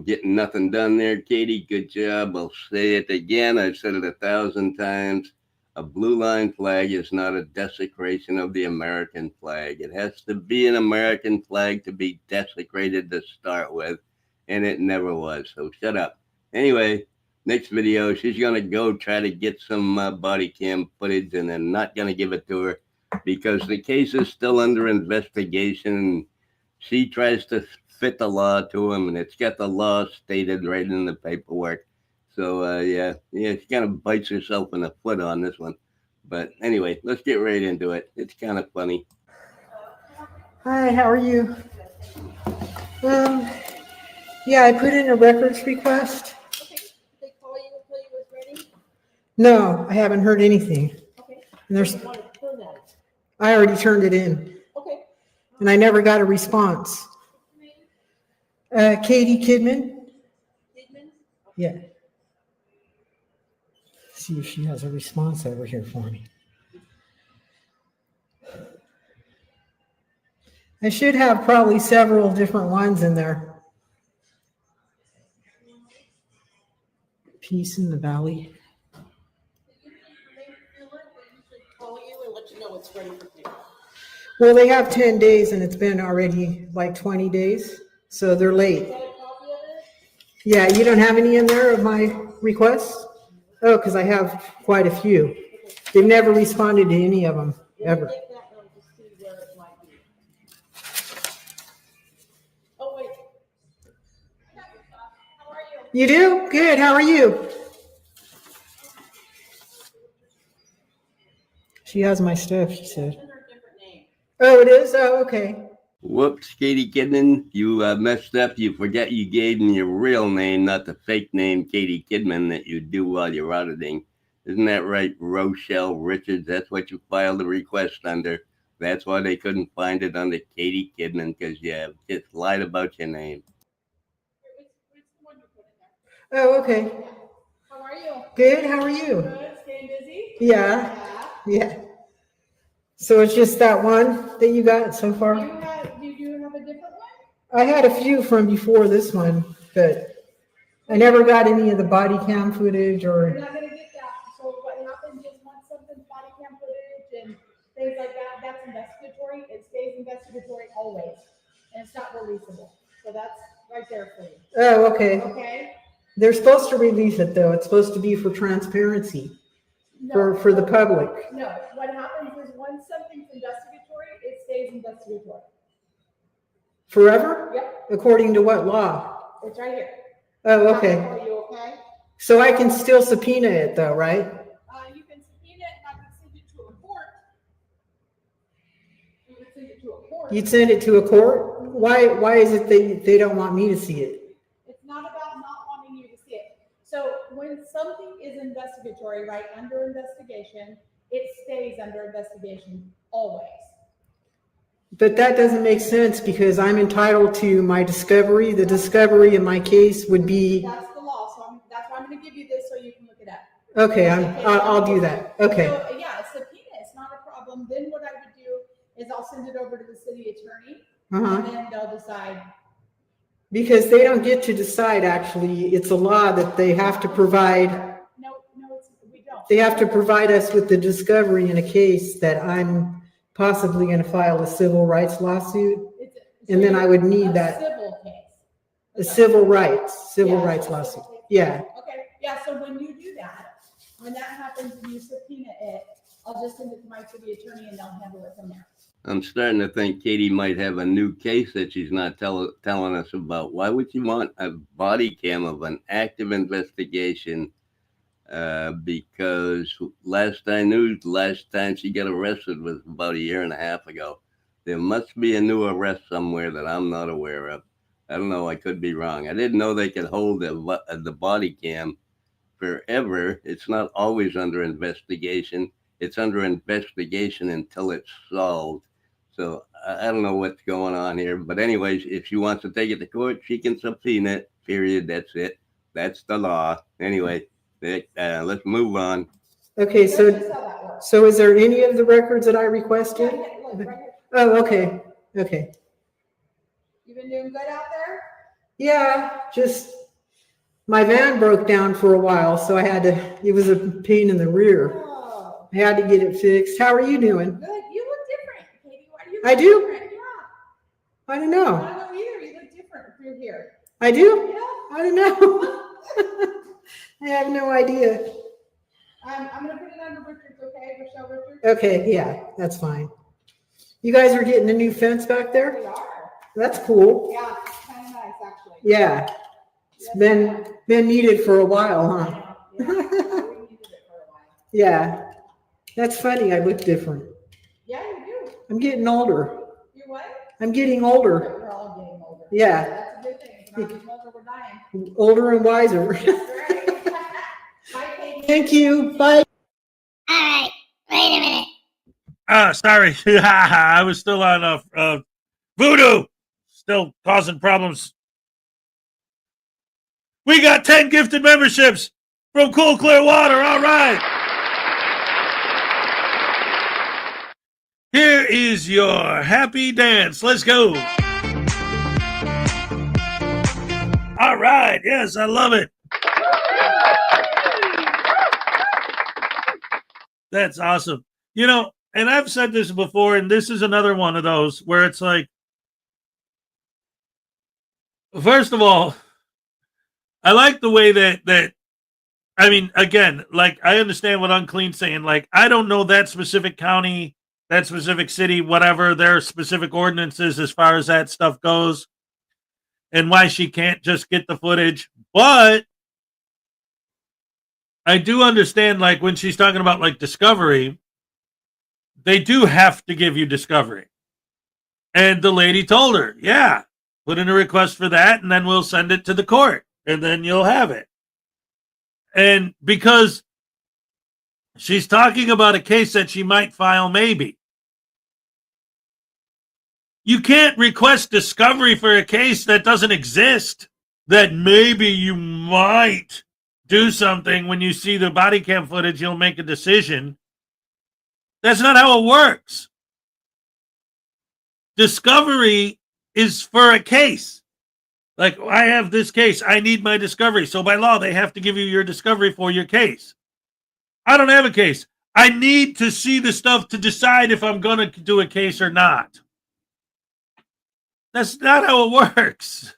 getting nothing done there, Katie. Good job. I'll say it again. I've said it 1,000 times. A blue line flag is not a desecration of the American flag. It has to be an American flag to be desecrated to start with, and it never was. So shut up. Anyway, next video, she's going to go try to get some body cam footage, and I'm not going to give it to her because the case is still under investigation. She tries to fit the law to him, and it's got the law stated right in the paperwork. So, yeah, she kind of bites herself in the foot on this one. But anyway, let's get right into it. It's kind of funny. Hi, how are you? Yeah, I put in a records request. Okay. Did they call you and tell you it was ready? No, I haven't heard anything. Okay. And there's, Want to turn that? I already turned it in, Okay. and I never got a response. Katie Kidman? Kidman? Yeah. See if she has a response over here for me. I should have probably several different ones in there. Peace in the Valley. Call you and let you know it's ready for you. Well, they have 10 days and it's been already like 20 days, so they're late. Got a copy of it? Yeah, you don't have any in there of my requests? Oh, because I have quite a few. They've never responded to any of them, ever. Get that one to see where it might be. Oh, wait. How are you? You do? Good, how are you? She has my stuff, she said. Under a different name. Oh, it is? Oh, okay. Whoops, Katie Kidman, you messed up. You forget you gave me your real name, not the fake name, Katie Kidman, that you do while you're auditing. Isn't that right, Rochelle Richards? That's what you filed the request under. That's why they couldn't find it under Katie Kidman, because you just lied about your name. Oh, okay. How are you? Good. How are you? Good. Staying busy? Yeah. Yeah. Yeah. So it's just that one that you got so far? You do have a different one? I had a few from before this one, but I never got any of the body cam footage You're or. not gonna get that. So what happens is once something's body cam footage and things like that, that's investigatory. It stays investigatory always. And it's not releasable. So that's right there for you. Oh, okay. Okay? They're supposed to release it though. It's supposed to be for transparency No. for the public. No. What happens is once something's investigatory, it stays investigatory. Forever? Yep. According to what law? It's right here. Oh, okay. I'll tell you, okay? So I can still subpoena it though, right? You can subpoena it and I can send it to a court. You can send it to a court. You'd send it to a court? Why is it they don't want me to see it? It's not about not wanting you to see it. So when something is investigatory, right, under investigation, it stays under investigation always. But that doesn't make sense because I'm entitled to my discovery. The discovery in my case would be, That's the law, so that's why I'm gonna give you this so you can look it up. okay, I'll do that. Okay. So, yeah, subpoena, it's not a problem. Then what I would do is I'll send it over to the city attorney Uh-huh. and then they'll decide. Because they don't get to decide, actually. It's a law that they have to provide, No, we don't. they have to provide us with the discovery in a case that I'm possibly going to file a civil rights lawsuit. And then I would need A that, civil case. a civil rights Yeah, rights a lawsuit. civil case. Yeah. Okay, yeah, so when you do that, when that happens and you subpoena it, I'll just send it to my city attorney and they'll handle it from there. I'm starting to think Katie might have a new case that she's not telling us about. Why would you want a body cam of an active investigation? Because last I knew, last time she got arrested was about a year and a half ago. There must be a new arrest somewhere that I'm not aware of. I don't know. I could be wrong. I didn't know they could hold the body cam forever. It's not always under investigation. It's under investigation until it's solved. So I don't know what's going on here. But anyways, if she wants to take it to court, she can subpoena it, period. That's it. That's the law. Anyway, let's move on. Okay, That's just how that works. so is there any of the records that I Yeah, requested? look, right here. Oh, okay, okay. You been doing good out there? Yeah, just my van broke down for a while, so it was a pain in the rear. Oh, I had to get it fixed. How are you doing? good. You look different, Katie. Why do you I look do? different? Yeah. I don't know. I don't know either. You look different through here. I do? Yeah. I don't know. I have no idea. I'm gonna put it under Richard's, okay? Michelle Richards? Okay, yeah, that's fine. You guys are getting a new fence back We there? are. That's cool. Yeah, it's kind of nice, actually. Yeah, it's been needed for a while, I huh? know. Yeah, we needed it for a while. Yeah, that's funny. I look different. Yeah, you do. I'm getting older. You what? I'm getting older. We're all getting older. Yeah. That's a good thing. It's not getting older, we're dying. Older and wiser. That's right. Bye, Katie. Thank you. Bye. All right, wait a minute. Sorry. I was still on voodoo. Still causing problems. We got 10 gifted memberships from Cool Clear Water. All right. Here is your happy dance. Let's go. All right. Yes, I love it. That's awesome. You know, and I've said this before, and this is another one of those where it's like, first of all, I like the way that I mean, again, like I understand what Unclean's saying. Like, I don't know that specific county, that specific city, whatever their specific ordinances as far as that stuff goes, and why she can't just get the footage. But I do understand, like, when she's talking about like discovery, they do have to give you discovery. And the lady told her, yeah, put in a request for that, and then we'll send it to the court, and then you'll have it. And because she's talking about a case that she might file, maybe. You can't request discovery for a case that doesn't exist. that maybe you might do something when you see the body cam footage, you'll make a decision. That's not how it works. Discovery is for a case. Like, I have this case, I need my discovery. So by law, they have to give you your discovery for your case. I don't have a case. I need to see the stuff to decide if I'm going to do a case or not. That's not how it works.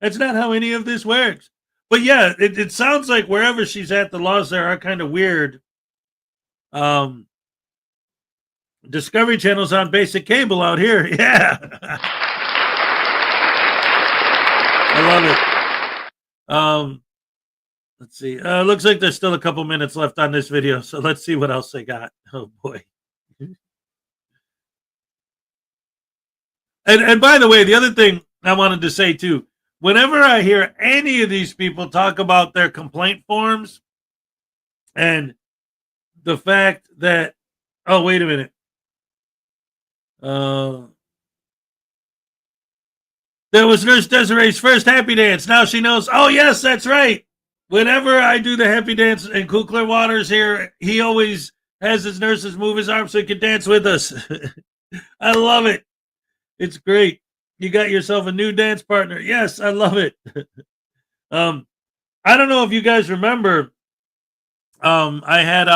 That's not how any of this works. But yeah, it sounds like wherever she's at, the laws there are kind of weird. Discovery Channel's on basic cable out here. Yeah. I love it. Let's see. Looks like there's still a couple minutes left on this video, so let's see what else they got. Oh boy. And by the way, the other thing I wanted to say too, whenever I hear any of these people talk about their complaint forms and the fact that, oh, wait a minute. That was Nurse Desiree's first happy dance. Now she knows. Oh, yes, that's right. Whenever I do the happy dance in Cool Clear Waters here, he always has his nurses move his arm so he can dance with us. I love it. It's great. You got yourself a new dance partner. Yes, I love it. I don't know if you guys remember. I had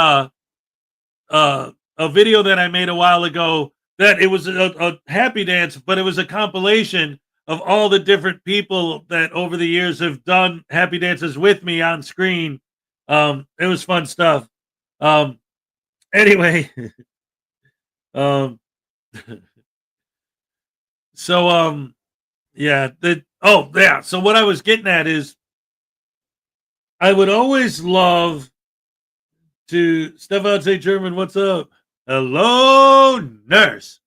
a video that I made a while ago that it was a happy dance, but it was a compilation of all the different people that over the years have done happy dances with me on screen. It was fun stuff. Anyway, so yeah, so what I was getting at is I would always love to step out and say, German, what's up? Hello, nurse.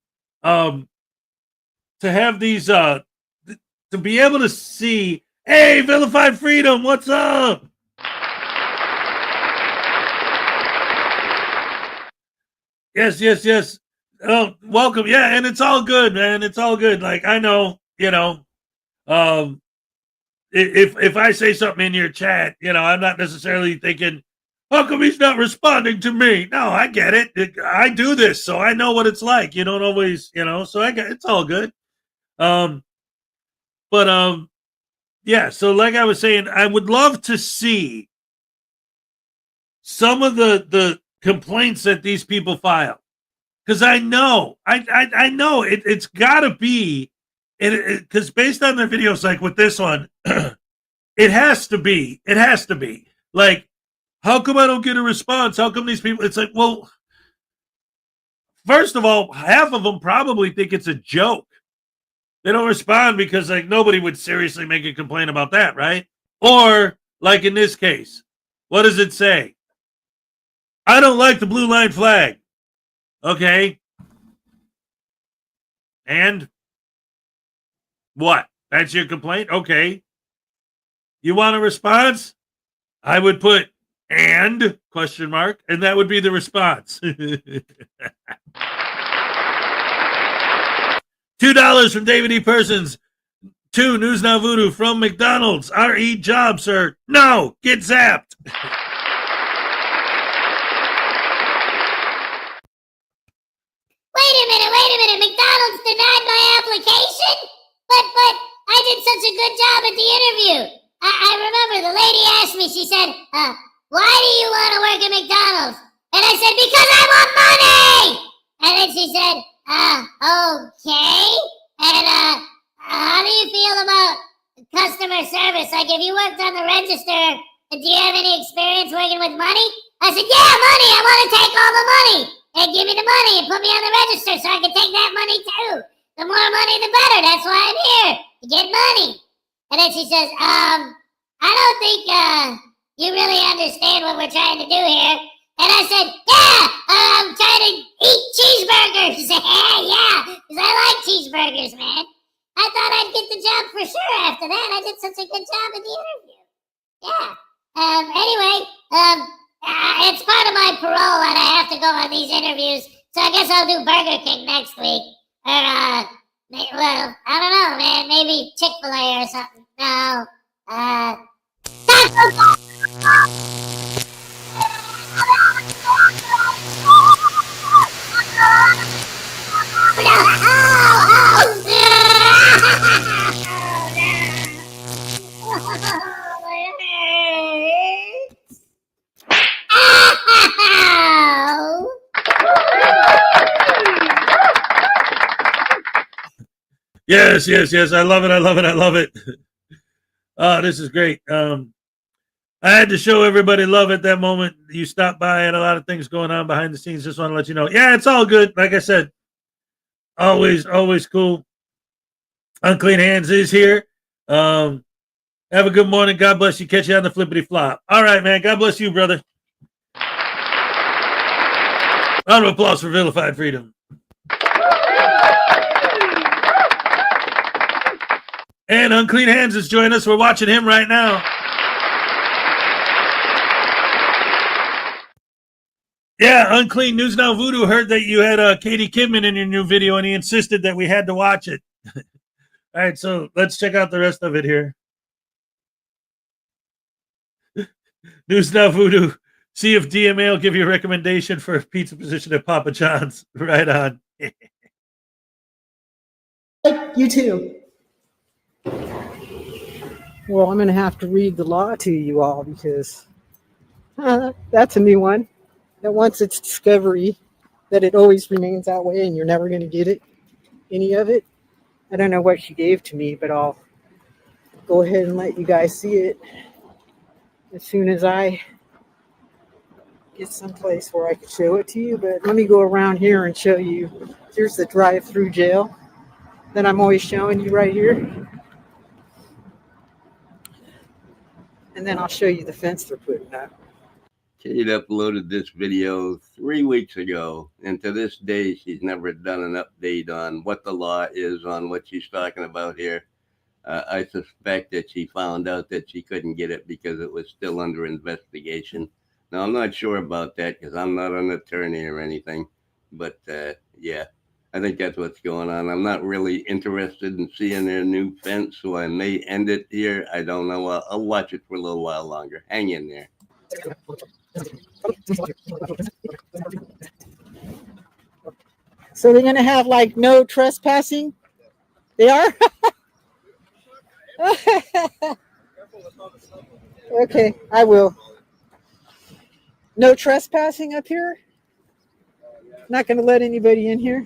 To have these to be able to see, hey, Vilified Freedom, what's up? Yes. Oh, welcome. Yeah, and it's all good, man. It's all good. Like, I know, if I say something in your chat, I'm not necessarily thinking, how come he's not responding to me? No, I get it. I do this, so I know what it's like. You don't always, so I get it's all good. Yeah, so like I was saying, I would love to see some of the complaints that these people file. Because I know, I know it's got to be, because based on their videos, like with this one, it has to be. Like, how come I don't get a response? How come these people, it's like, well, first of all, half of them probably think it's a joke. They don't respond because like nobody would seriously make a complaint about that, right? Or like in this case, what does it say? I don't like the blue line flag. Okay. And what? That's your complaint? Okay. You want a response? I would put and ? And that would be the response. $2 from David E. Persons. 2 News Now Voodoo from McDonald's. RE job, sir. No, get zapped. Wait a minute. McDonald's denied my application? But I did such a good job at the interview. I remember the lady asked me, she said, why do you want to work at McDonald's? And I said, because I want money! And then she said, okay. And how do you feel about customer service? Like if you worked on the register, do you have any experience working with money? I said, yeah, money. I want to take all the money. And give me the money and put me on the register so I can take that money too. The more money, the better. That's why I'm here, to get money. And then she says, I don't think you really understand what we're trying to do here. And I said, yeah, I'm trying to eat cheeseburgers. Yeah, because I like cheeseburgers, man. I thought I'd get the job for sure after that. I did such a good job in the interview. Yeah. Anyway, it's part of my parole that I have to go on these interviews. So I guess I'll do Burger King next week. Or, well, I don't know, man. Maybe Chick-fil-A or something. No, Yes, yes, yes. I love it. I love it. I love it. Oh, this is great. I had to show everybody love at that moment. You stopped by, had a lot of things going on behind the scenes. Just want to let you know. Yeah, it's all good. Like I said, always, always cool. Unclean Hands is here. Have a good morning. God bless you. Catch you on the flippity flop. All right, man. God bless you, brother. Round of applause for Vilified Freedom. And Unclean Hands is joining us. We're watching him right now. Yeah, Unclean News Now Voodoo heard that you had Katie Kidman in your new video, and he insisted that we had to watch it. All right, so let's check out the rest of it here. News Now Voodoo. See if DMA will give you a recommendation for a pizza position at Papa John's. Right on. You too. Well, I'm going to have to read the law to you all because that's a new one. That once it's discovery, that it always remains that way and you're never going to get it, any of it. I don't know what she gave to me, but I'll go ahead and let you guys see it as soon as I get someplace where I can show it to you. But let me go around here and show you. Here's the drive-through jail that I'm always showing you right here. And then I'll show you the fence they're putting up. Kate uploaded this video 3 weeks ago, and to this day, she's never done an update on what the law is on what she's talking about here. I suspect that she found out that she couldn't get it because it was still under investigation. Now, I'm not sure about that because I'm not an attorney or anything, but yeah, I think that's what's going on. I'm not really interested in seeing their new fence, so I may end it here. I don't know. I'll watch it for a little while longer. Hang in there. So they're going to have like no trespassing? They are? Okay, I will. No trespassing up here? Not going to let anybody in here?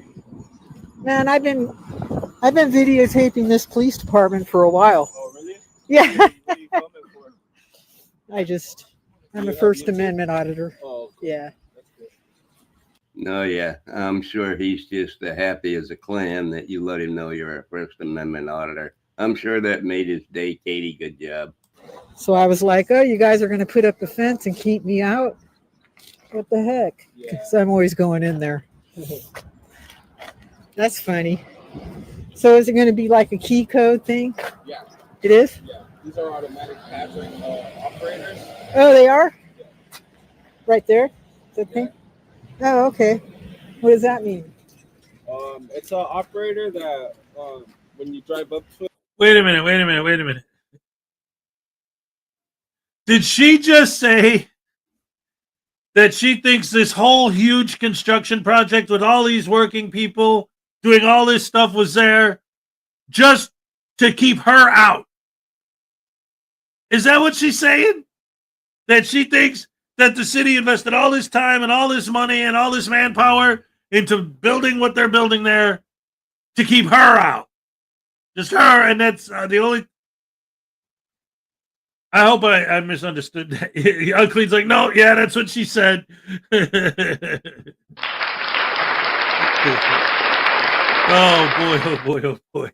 Man, I've been videotaping this police department for a while. Oh, really? Yeah. What are you filming for? I'm a First Amendment auditor. Oh, Yeah. that's good. No, yeah, I'm sure he's just happy as a clam that you let him know you're a First Amendment auditor. I'm sure that made his day. Katie, good job. So I was like, oh, you guys are going to put up the fence and keep me out? What the heck? Yeah. Because I'm always going in there. That's funny. So is it going to be like a key code thing? Yeah, It is? yeah. These are automatic patching operators. Oh, they are? Right there? That thing? Oh, okay. What does that mean? It's an operator that when you drive up to it. Wait a minute. Did she just say that she thinks this whole huge construction project with all these working people doing all this stuff was there just to keep her out? Is that what she's saying? That she thinks that the city invested all this time and all this money and all this manpower into building what they're building there to keep her out? Just her, and that's the only... I hope I misunderstood that. Unclean's like, no, yeah, that's what she said. Oh, boy.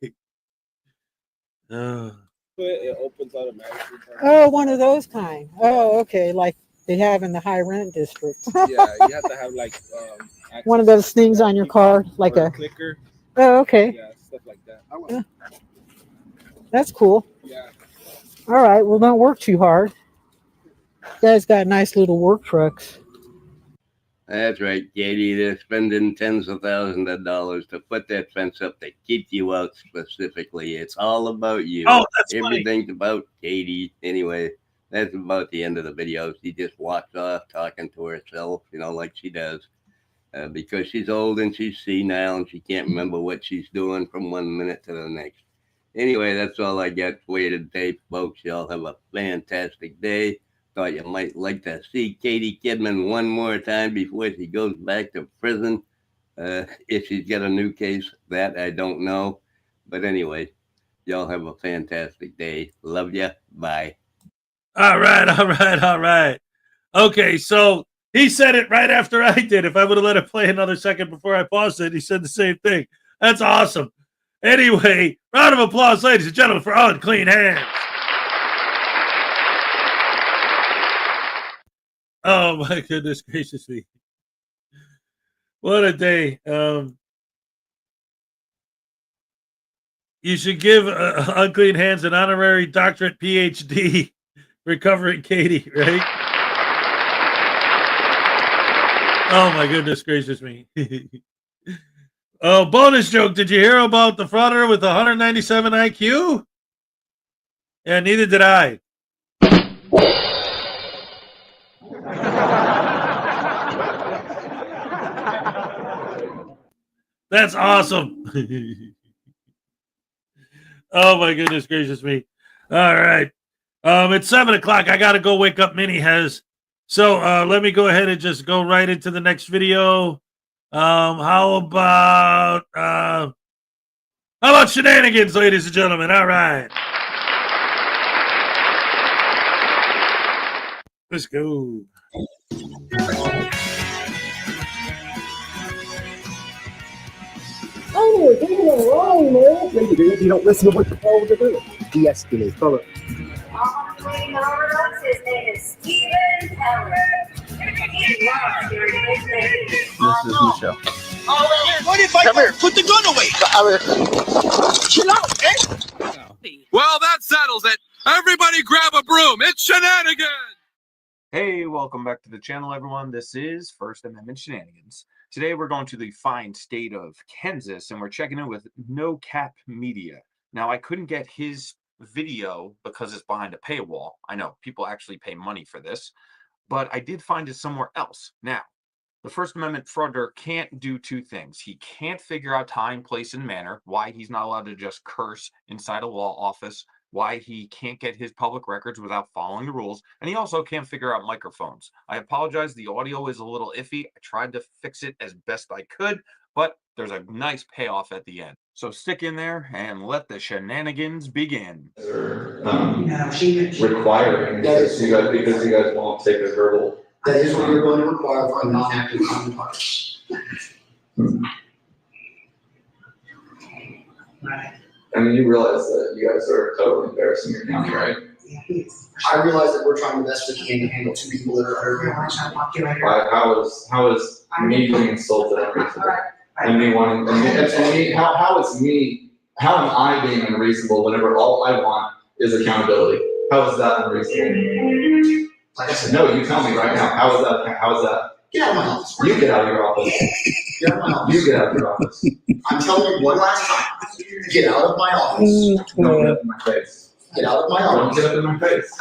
It opens automatically. Oh, one of those kind. Oh, okay. Like they have in the high rent district. Yeah, you have to have like One of those things on your car, like a clicker. Oh, okay. Yeah, stuff like that. That's cool. Yeah. All right. Well, don't work too hard. You guys got nice little work trucks. That's right, Katie. They're spending tens of thousands of dollars to put that fence up to keep you out specifically. It's all about you. Oh, that's funny. Everything's about Katie. Anyway, that's about the end of the video. She just walked off talking to herself, like she does. Because she's old and she's senile and she can't remember what she's doing from 1 minute to the next. Anyway, that's all I got for you today, folks. Y'all have a fantastic day. Thought you might like to see Katie Kidman one more time before she goes back to prison. If she's got a new case, that I don't know. But anyway, y'all have a fantastic day. Love ya. Bye. All right. Okay, so he said it right after I did. If I would have let it play another second before I paused it, he said the same thing. That's awesome. Anyway, round of applause, ladies and gentlemen, for Unclean Hands. Oh my goodness gracious me. What a day. You should give Unclean Hands an honorary doctorate PhD recovering Katie, right? Oh my goodness gracious me. Oh, bonus joke. Did you hear about the frauditor with 197 IQ? Yeah, neither did I. That's awesome. Oh my goodness gracious me. All right. It's 7 o'clock. I gotta go wake up Mini Hez. So let me go ahead and just go right into the next video. How about shenanigans, ladies and gentlemen? All right. Let's go. Oh, you're doing it wrong, man. Yeah, you do. You don't listen to what you're told to do. De-escalate. Follow. His name is Stephen Keller. This is Michelle. What if I put the gun away? Chill out, man. Well, that settles it. Everybody grab a broom. It's shenanigans. Hey, welcome back to the channel, everyone. This is First Amendment Shenanigans. Today, we're going to the fine state of Kansas, and we're checking in with No Cap Media. Now, I couldn't get his video because it's behind a paywall. I know people actually pay money for this, but I did find it somewhere else. Now, the First Amendment frauditor can't do two things. He can't figure out time, place, and manner, why he's not allowed to just curse inside a law office, why he can't get his public records without following the rules, and he also can't figure out microphones. I apologize, the audio is a little iffy. I tried to fix it as best I could, but there's a nice payoff at the end. So stick in there and let the shenanigans begin. Requiring because you guys won't take a verbal. That is what you're going to require for a non-active common parties. Right. I mean, you realize that you guys are totally embarrassing your county, right? I realize that we're trying the best we can to handle two people that are under. How is me being insulted unreasonable? And me wanting, how am I being unreasonable whenever all I want is accountability? How is that unreasonable? Like I said, no, you tell me right now. How is that? Get out of my office. You get out of your office. Get out of my office. You get out of your office. I'm telling you one last time. Get out of my office. Don't get up in my face. Get out of my office. Don't get up in my face.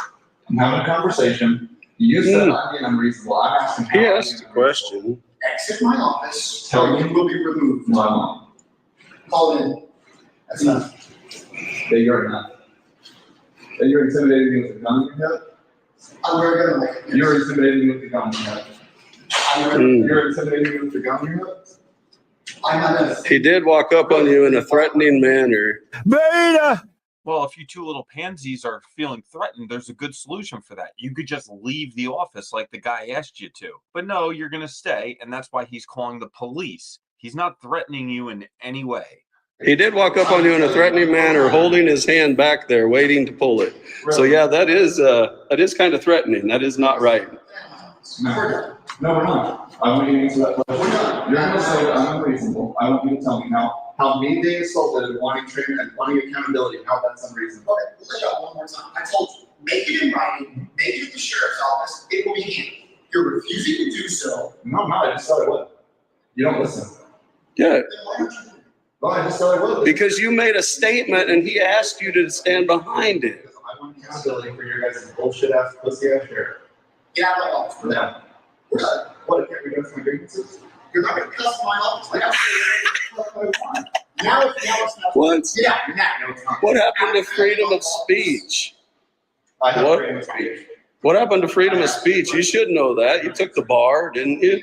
I'm having a conversation. You said I'm being unreasonable. I'm asking. He asked a question. Exit my office. Tell me. You will be removed. No, I won't. Call in. That's enough. That you're enough. That you're intimidating me with a gun in your head? I'm very good at it. You're intimidating me with a gun in your head. You're intimidating me with a gun in your head? I'm not gonna. He did walk up on you in a threatening manner. Beta! Well, if you two little pansies are feeling threatened, there's a good solution for that. You could just leave the office like the guy asked you to. But no, you're going to stay, and that's why he's calling the police. He's not threatening you in any way. He did walk up on you in a threatening manner, holding his hand back there, waiting to pull it. So yeah, that is kind of threatening. That is not right. No, we're not. I want you to answer that question. You're going to say that I'm unreasonable. I want you to tell me how me being assaulted and wanting treatment and wanting accountability, how that's unreasonable. Okay, let's go one more time. I told you, make it in writing, make it at the sheriff's office, it will be handled. You're refusing to do so. No, I'm not. I just said I would. You don't listen. Yeah, Well, I just said I would. because you made a statement and he asked you to stand behind it. I want accountability for your guys' bullshit ass, pussy ass share. Get out of my office. No. What? Can't we go through my grievances? You're not gonna cuss in my office. Like, now it's not. What? Get out. You're not. No, it's not. What happened to freedom of speech? I have What? freedom of speech. What happened to freedom of speech? You should know that. You took the bar, didn't you?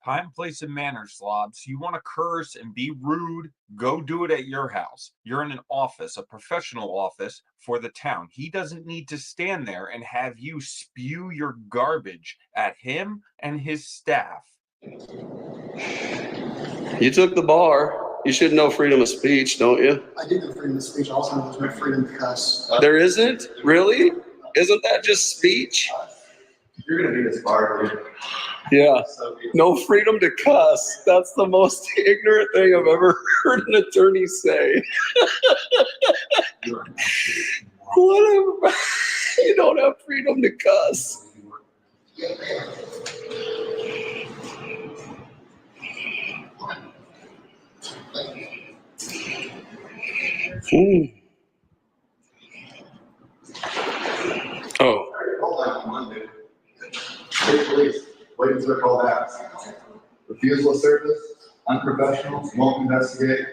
Time, place, and manner, slobs. You want to curse and be rude? Go do it at your house. You're in an office, a professional office for the town. He doesn't need to stand there and have you spew your garbage at him and his staff. You took the bar. You should know freedom of speech, don't you? I did know freedom of speech. I also know there's no freedom to cuss. There isn't? Really? Isn't that just speech? You're gonna do this bar, dude. Yeah. So, No freedom to cuss. That's the most ignorant thing I've ever heard an attorney say. Whatever. You don't have freedom to cuss. Oh. hold on one, dude. State police, wait until they're called out. Refusal of service, unprofessional, won't investigate.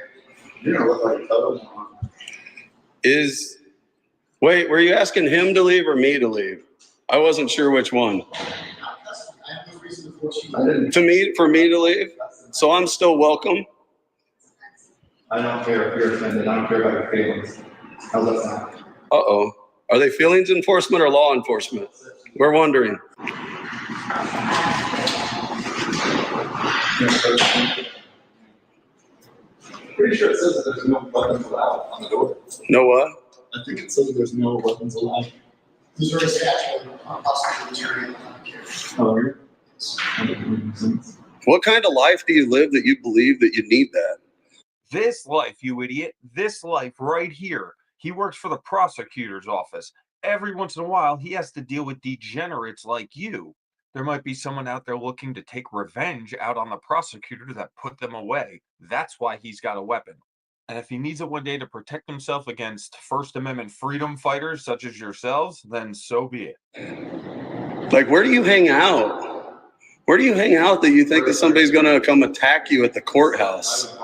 You're gonna look like a total. Wait, were you asking him to leave or me to leave? I wasn't sure which one. For me to leave? So I'm still welcome? I don't care if you're offended. I don't care about your feelings. How's that sound? Uh-oh. Are they feelings enforcement or law enforcement? We're wondering. Pretty sure it says that there's no weapons allowed on the door. No what? I think it says there's no weapons allowed. Missouri statute, prosecuting. Oh, really? What kind of life do you live that you believe that you need that? This life, you idiot, this life right here. He works for the prosecutor's office. Every once in a while, he has to deal with degenerates like you. There might be someone out there looking to take revenge out on the prosecutor that put them away. That's why he's got a weapon. And if he needs it one day to protect himself against First Amendment freedom fighters such as yourselves, then so be it. Like, where do you hang out? Where do you hang out that you think that somebody's going to come attack you at the courthouse?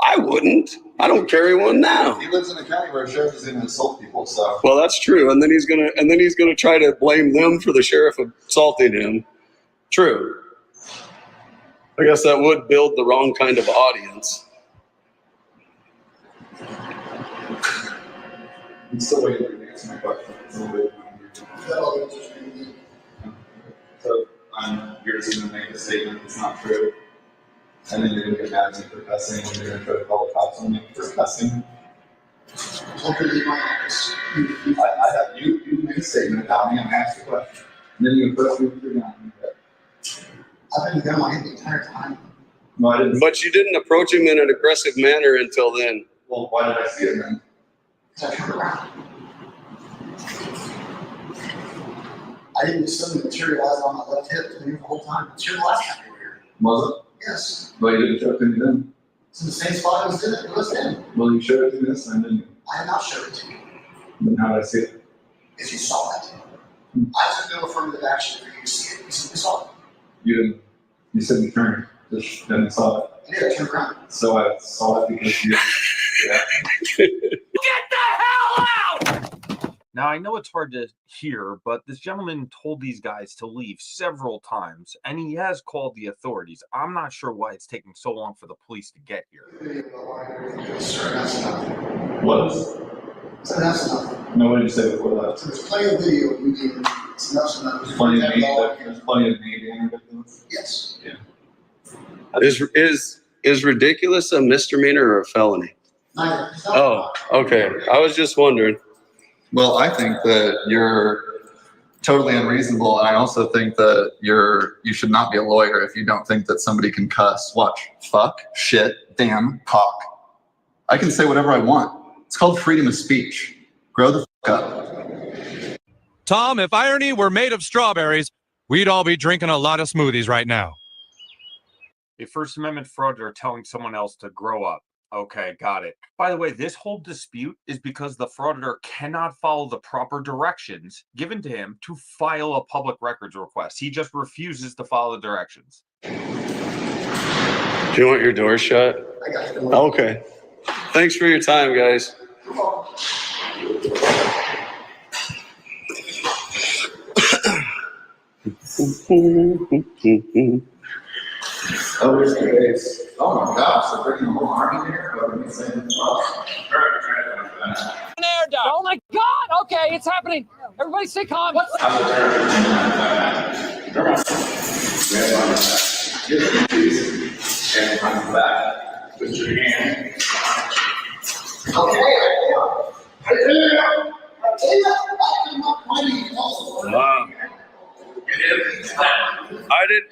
I wouldn't. I don't carry one now. He lives in a county where a sheriff is going to insult people, so. Well, that's true. And then he's gonna try to blame them for the sheriff assaulting him. True. I guess that would build the wrong kind of audience. I'm still waiting for you to answer my question. It's a little bit. So, you're just going to make a statement that's not true. And then you're going to get mad at me for cussing, and you're going to try to call the cops on me for cussing. You made a statement about me, I'm asked a question. And then you press me with your gun. I've been down my head the entire time. No, I didn't. But you didn't approach him in an aggressive manner until then. Well, why did I see it then? Because I turned around. I didn't just suddenly materialize on my left hip the whole time. Materialized everywhere. Was it? Yes. Well, you didn't show it to me then. It's in the same spot I was in. It was in. Well, you showed it to me this time, didn't you? I did not show it to you. Then how did I see it? If you saw it. I took no affirmative action for you to see it. You simply saw it. You didn't. You said you turned. Just then saw it. I did. I turned around. So I saw it because you. Yeah. Get the hell out! Now, I know it's hard to hear, but this gentleman told these guys to leave several times, and he has called the authorities. I'm not sure why it's taking so long for the police to get here. Sir, that's enough. What? So that's enough. No, what did you say before that? So there's plenty of video of you being, so that's enough. There's plenty of me. There's plenty of me being ridiculous. Yes. Yeah. Is ridiculous a misdemeanor or a felony? Neither. Oh, okay. I was just wondering. Well, I think that you're totally unreasonable, and I also think that you should not be a lawyer if you don't think that somebody can cuss. Watch. Fuck, shit, damn, cock. I can say whatever I want. It's called freedom of speech. Grow the fuck up. Tom, if irony were made of strawberries, we'd all be drinking a lot of smoothies right now. A First Amendment frauditor telling someone else to grow up. Okay, got it. By the way, this whole dispute is because the frauditor cannot follow the proper directions given to him to file a public records request. He just refuses to follow the directions. Do you want your door shut? Okay. Thanks for your time, guys. Oh my gosh, they're bringing the whole army here? Oh my God! Okay, it's happening. Everybody stay calm. Wow.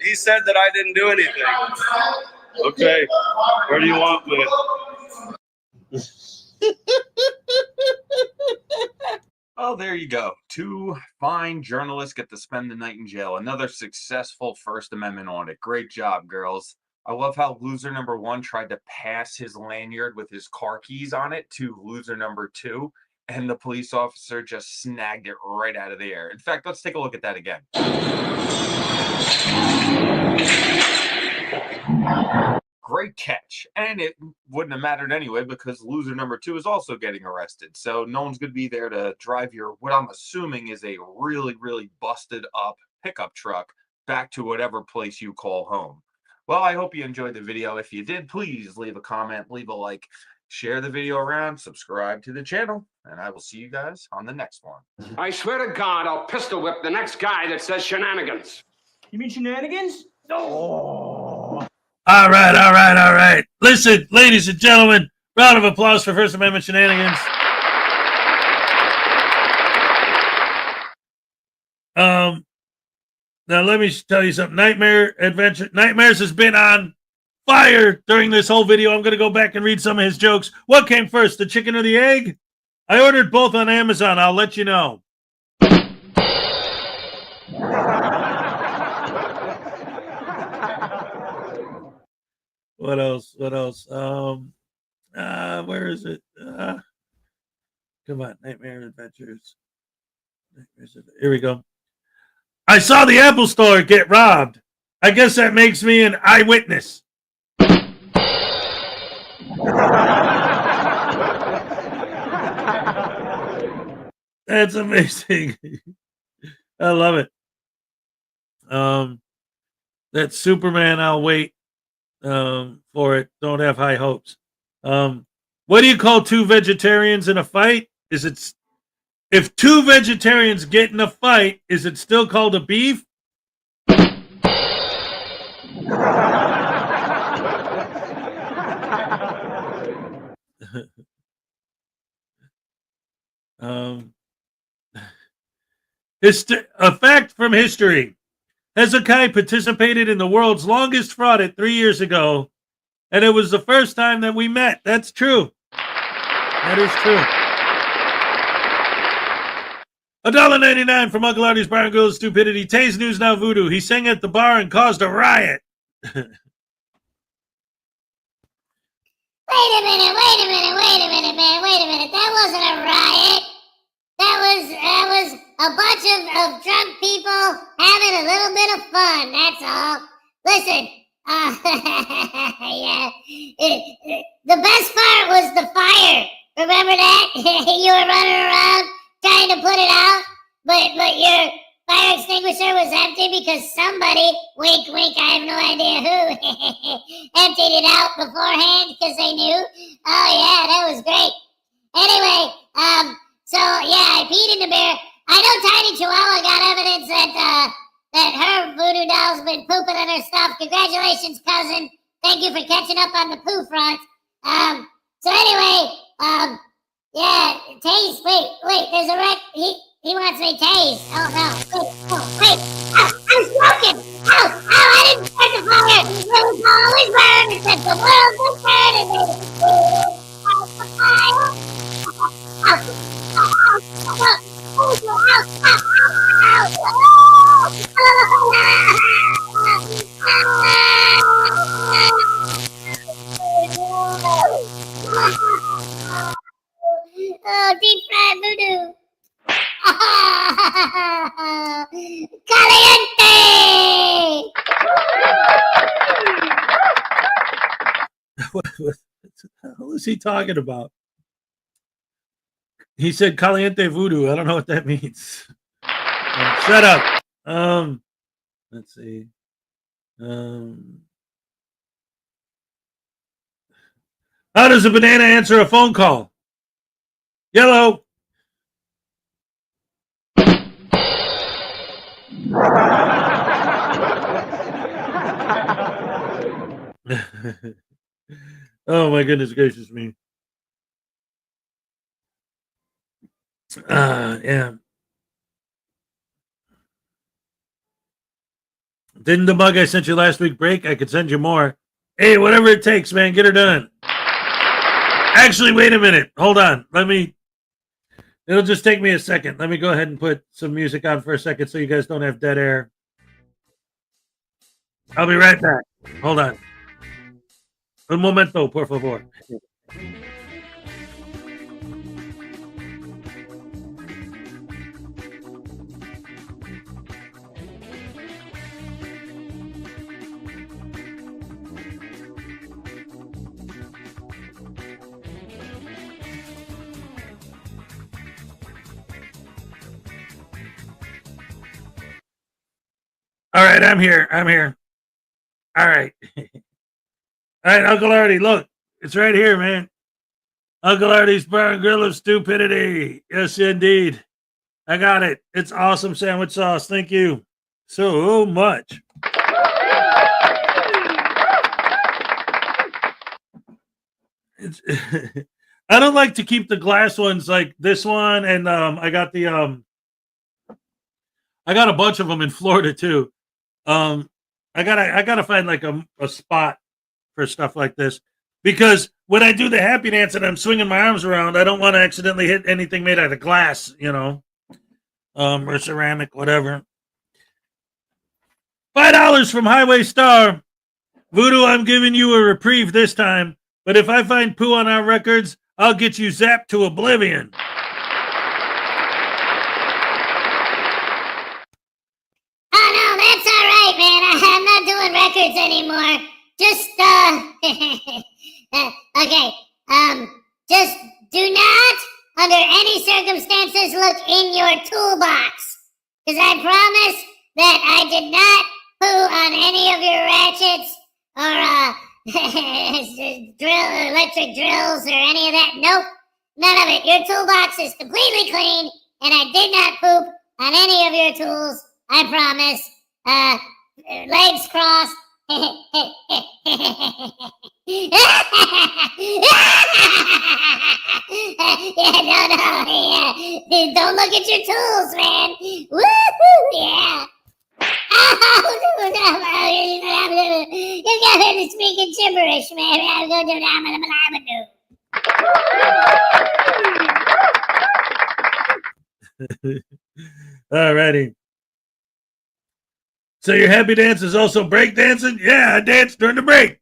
He said that I didn't do anything. Okay. Where do you want me? Oh, there you go. 2 fine journalists get to spend the night in jail. Another successful First Amendment audit. Great job, girls. I love how loser number 1 tried to pass his lanyard with his car keys on it to loser number 2, and the police officer just snagged it right out of the air. In fact, let's take a look at that again. Great catch. And it wouldn't have mattered anyway because loser number 2 is also getting arrested. So no one's going to be there to drive your, what I'm assuming is a really, really busted up pickup truck back to whatever place you call home. Well, I hope you enjoyed the video. If you did, please leave a comment, leave a like, share the video around, subscribe to the channel, and I will see you guys on the next one. I swear to God, I'll pistol whip the next guy that says shenanigans. You mean shenanigans? No. All right. Listen, ladies and gentlemen, round of applause for First Amendment shenanigans. Now let me tell you something. Nightmares has been on fire during this whole video. I'm going to go back and read some of his jokes. What came first, the chicken or the egg? I ordered both on Amazon. I'll let you know. What else? Where is it? Come on, Nightmare Adventures. Here we go. I saw the Apple Store get robbed. I guess that makes me an eyewitness. That's amazing. I love it. That's Superman. I'll wait for it. Don't have high hopes. What do you call 2 vegetarians in a fight? If 2 vegetarians get in a fight, is it still called a beef? A fact from history. Hezokuai participated in the world's longest fraud 3 years ago, and it was the first time that we met. That's true. That is true. $1.99 from Uncle Artie's Bar and Grill of Stupidity. Tay's News Now Voodoo. He sang at the bar and caused a riot. Wait a minute. That wasn't a riot. That was a bunch of drunk people having a little bit of fun. That's all. Listen, yeah. The best part was the fire. Remember that? You were running around trying to put it out, but your fire extinguisher was empty because somebody, wink, wink, I have no idea who, emptied it out beforehand because they knew. Oh yeah, that was great. Anyway, so yeah, I peed in the beer. I know Tiny Chihuahua got evidence that her voodoo doll's been pooping on her stuff. Congratulations, cousin. Thank you for catching up on the poo front. So anyway, yeah, Taze, wait, there's a wreck. He wants me tased. Oh no, wait. Oh, I'm smoking. Oh, I didn't start the fire. It was always burning since the world was burning. what the hell is he talking about? He said caliente voodoo. I don't know what that means. Shut up. Let's see. How does a banana answer a phone call? Yellow. Oh my goodness gracious me. Yeah. Didn't the mug I sent you last week break? I could send you more. Hey, whatever it takes, man, get her done. Actually, wait a minute. Hold on. It'll just take me a second. Let me go ahead and put some music on for a second so you guys don't have dead air. I'll be right back. Hold on. Un momento, por favor. All right, I'm here. All right. All right, Uncle Artie, look. It's right here, man. Uncle Artie's Bar and Grill of Stupidity. Yes, indeed. I got it. It's awesome sandwich sauce. Thank you so much. I don't like to keep the glass ones like this one, and I got a bunch of them in Florida too. I gotta find like a spot for stuff like this, because when I do the happy dance and I'm swinging my arms around, I don't want to accidentally hit anything made out of glass, or ceramic, whatever. $5 from Highway Star. Voodoo, I'm giving you a reprieve this time, but if I find poo on our records, I'll get you zapped to oblivion. Oh no, that's all right, man. I'm not doing records anymore. Just okay. Just do not, under any circumstances, look in your toolbox, because I promise that I did not poo on any of your ratchets or electric drills or any of that. Nope, none of it. Your toolbox is completely clean, and I did not poop on any of your tools. I promise. Legs crossed. Yeah, don't look at your tools, man. Woohoo, yeah. You got me speaking gibberish, man. I'm going to do. Alrighty. So your happy dance is also break dancing? Yeah, I danced during the break.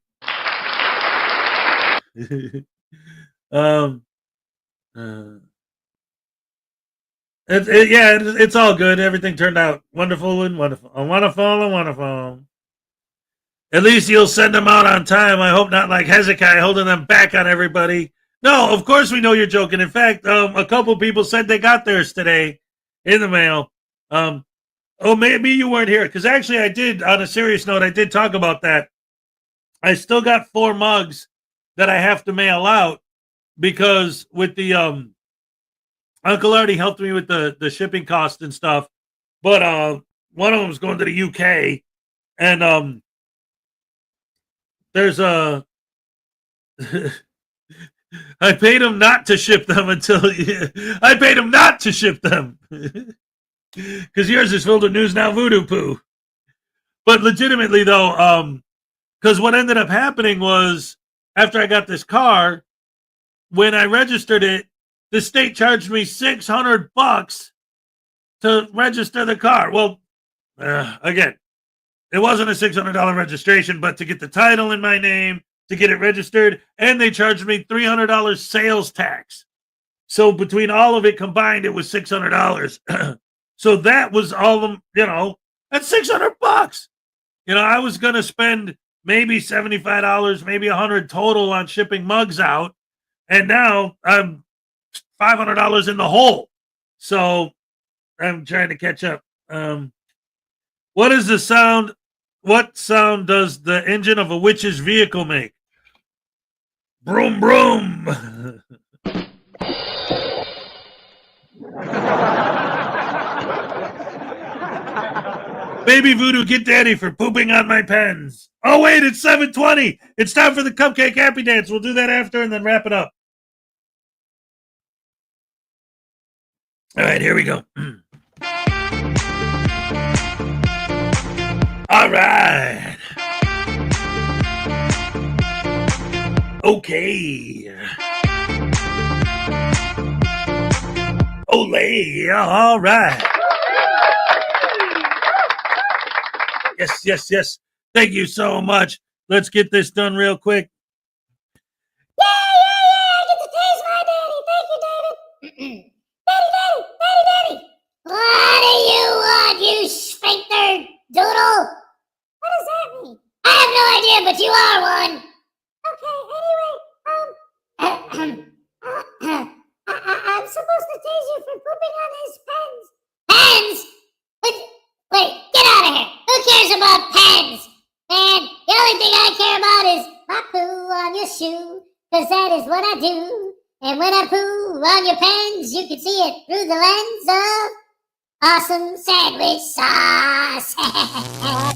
It's all good. Everything turned out wonderful and wonderful. Wonderful. At least you'll send them out on time. I hope not like Hezokuai holding them back on everybody. No, of course we know you're joking. In fact, a couple people said they got theirs today in the mail. Oh, maybe you weren't here, because actually I did, on a serious note, I did talk about that. I still got 4 mugs that I have to mail out, because with the Uncle Artie helped me with the shipping cost and stuff, but one of them is going to the UK, and there's a I paid him not to ship them I paid him not to ship them. Because yours is filled with News Now voodoo poo. But legitimately, though, because what ended up happening was, after I got this car, when I registered it, the state charged me $600 to register the car. Well, again, it wasn't a $600 registration, but to get the title in my name, to get it registered, and they charged me $300 sales tax. So between all of it combined, it was $600. So that was all, that's $600. I was going to spend maybe $75, maybe $100 total on shipping mugs out. And now I'm $500 in the hole. So I'm trying to catch up. What is the sound? What sound does the engine of a witch's vehicle make? Broom, broom. Baby Voodoo, get daddy for pooping on my pens. Oh, wait, it's 7:20. It's time for the Cupcake Happy Dance. We'll do that after and then wrap it up. All right, here we go. All right. Okay. Olay. All right. Yes, yes, yes. Thank you so much. Let's get this done real quick. Yeah, I get to taste my daddy. Thank you, David. Daddy. What do you want, you sphincter doodle? What does that mean? I have no idea, but you are one. Okay, anyway, I'm supposed to tase you for pooping on his pens. Pens? Wait, get out of here. Who cares about pens? Man, the only thing I care about is my poo on your shoe, cause that is what I do. And when I poo on your pens, you can see it through the lens of awesome sandwich sauce. Oh,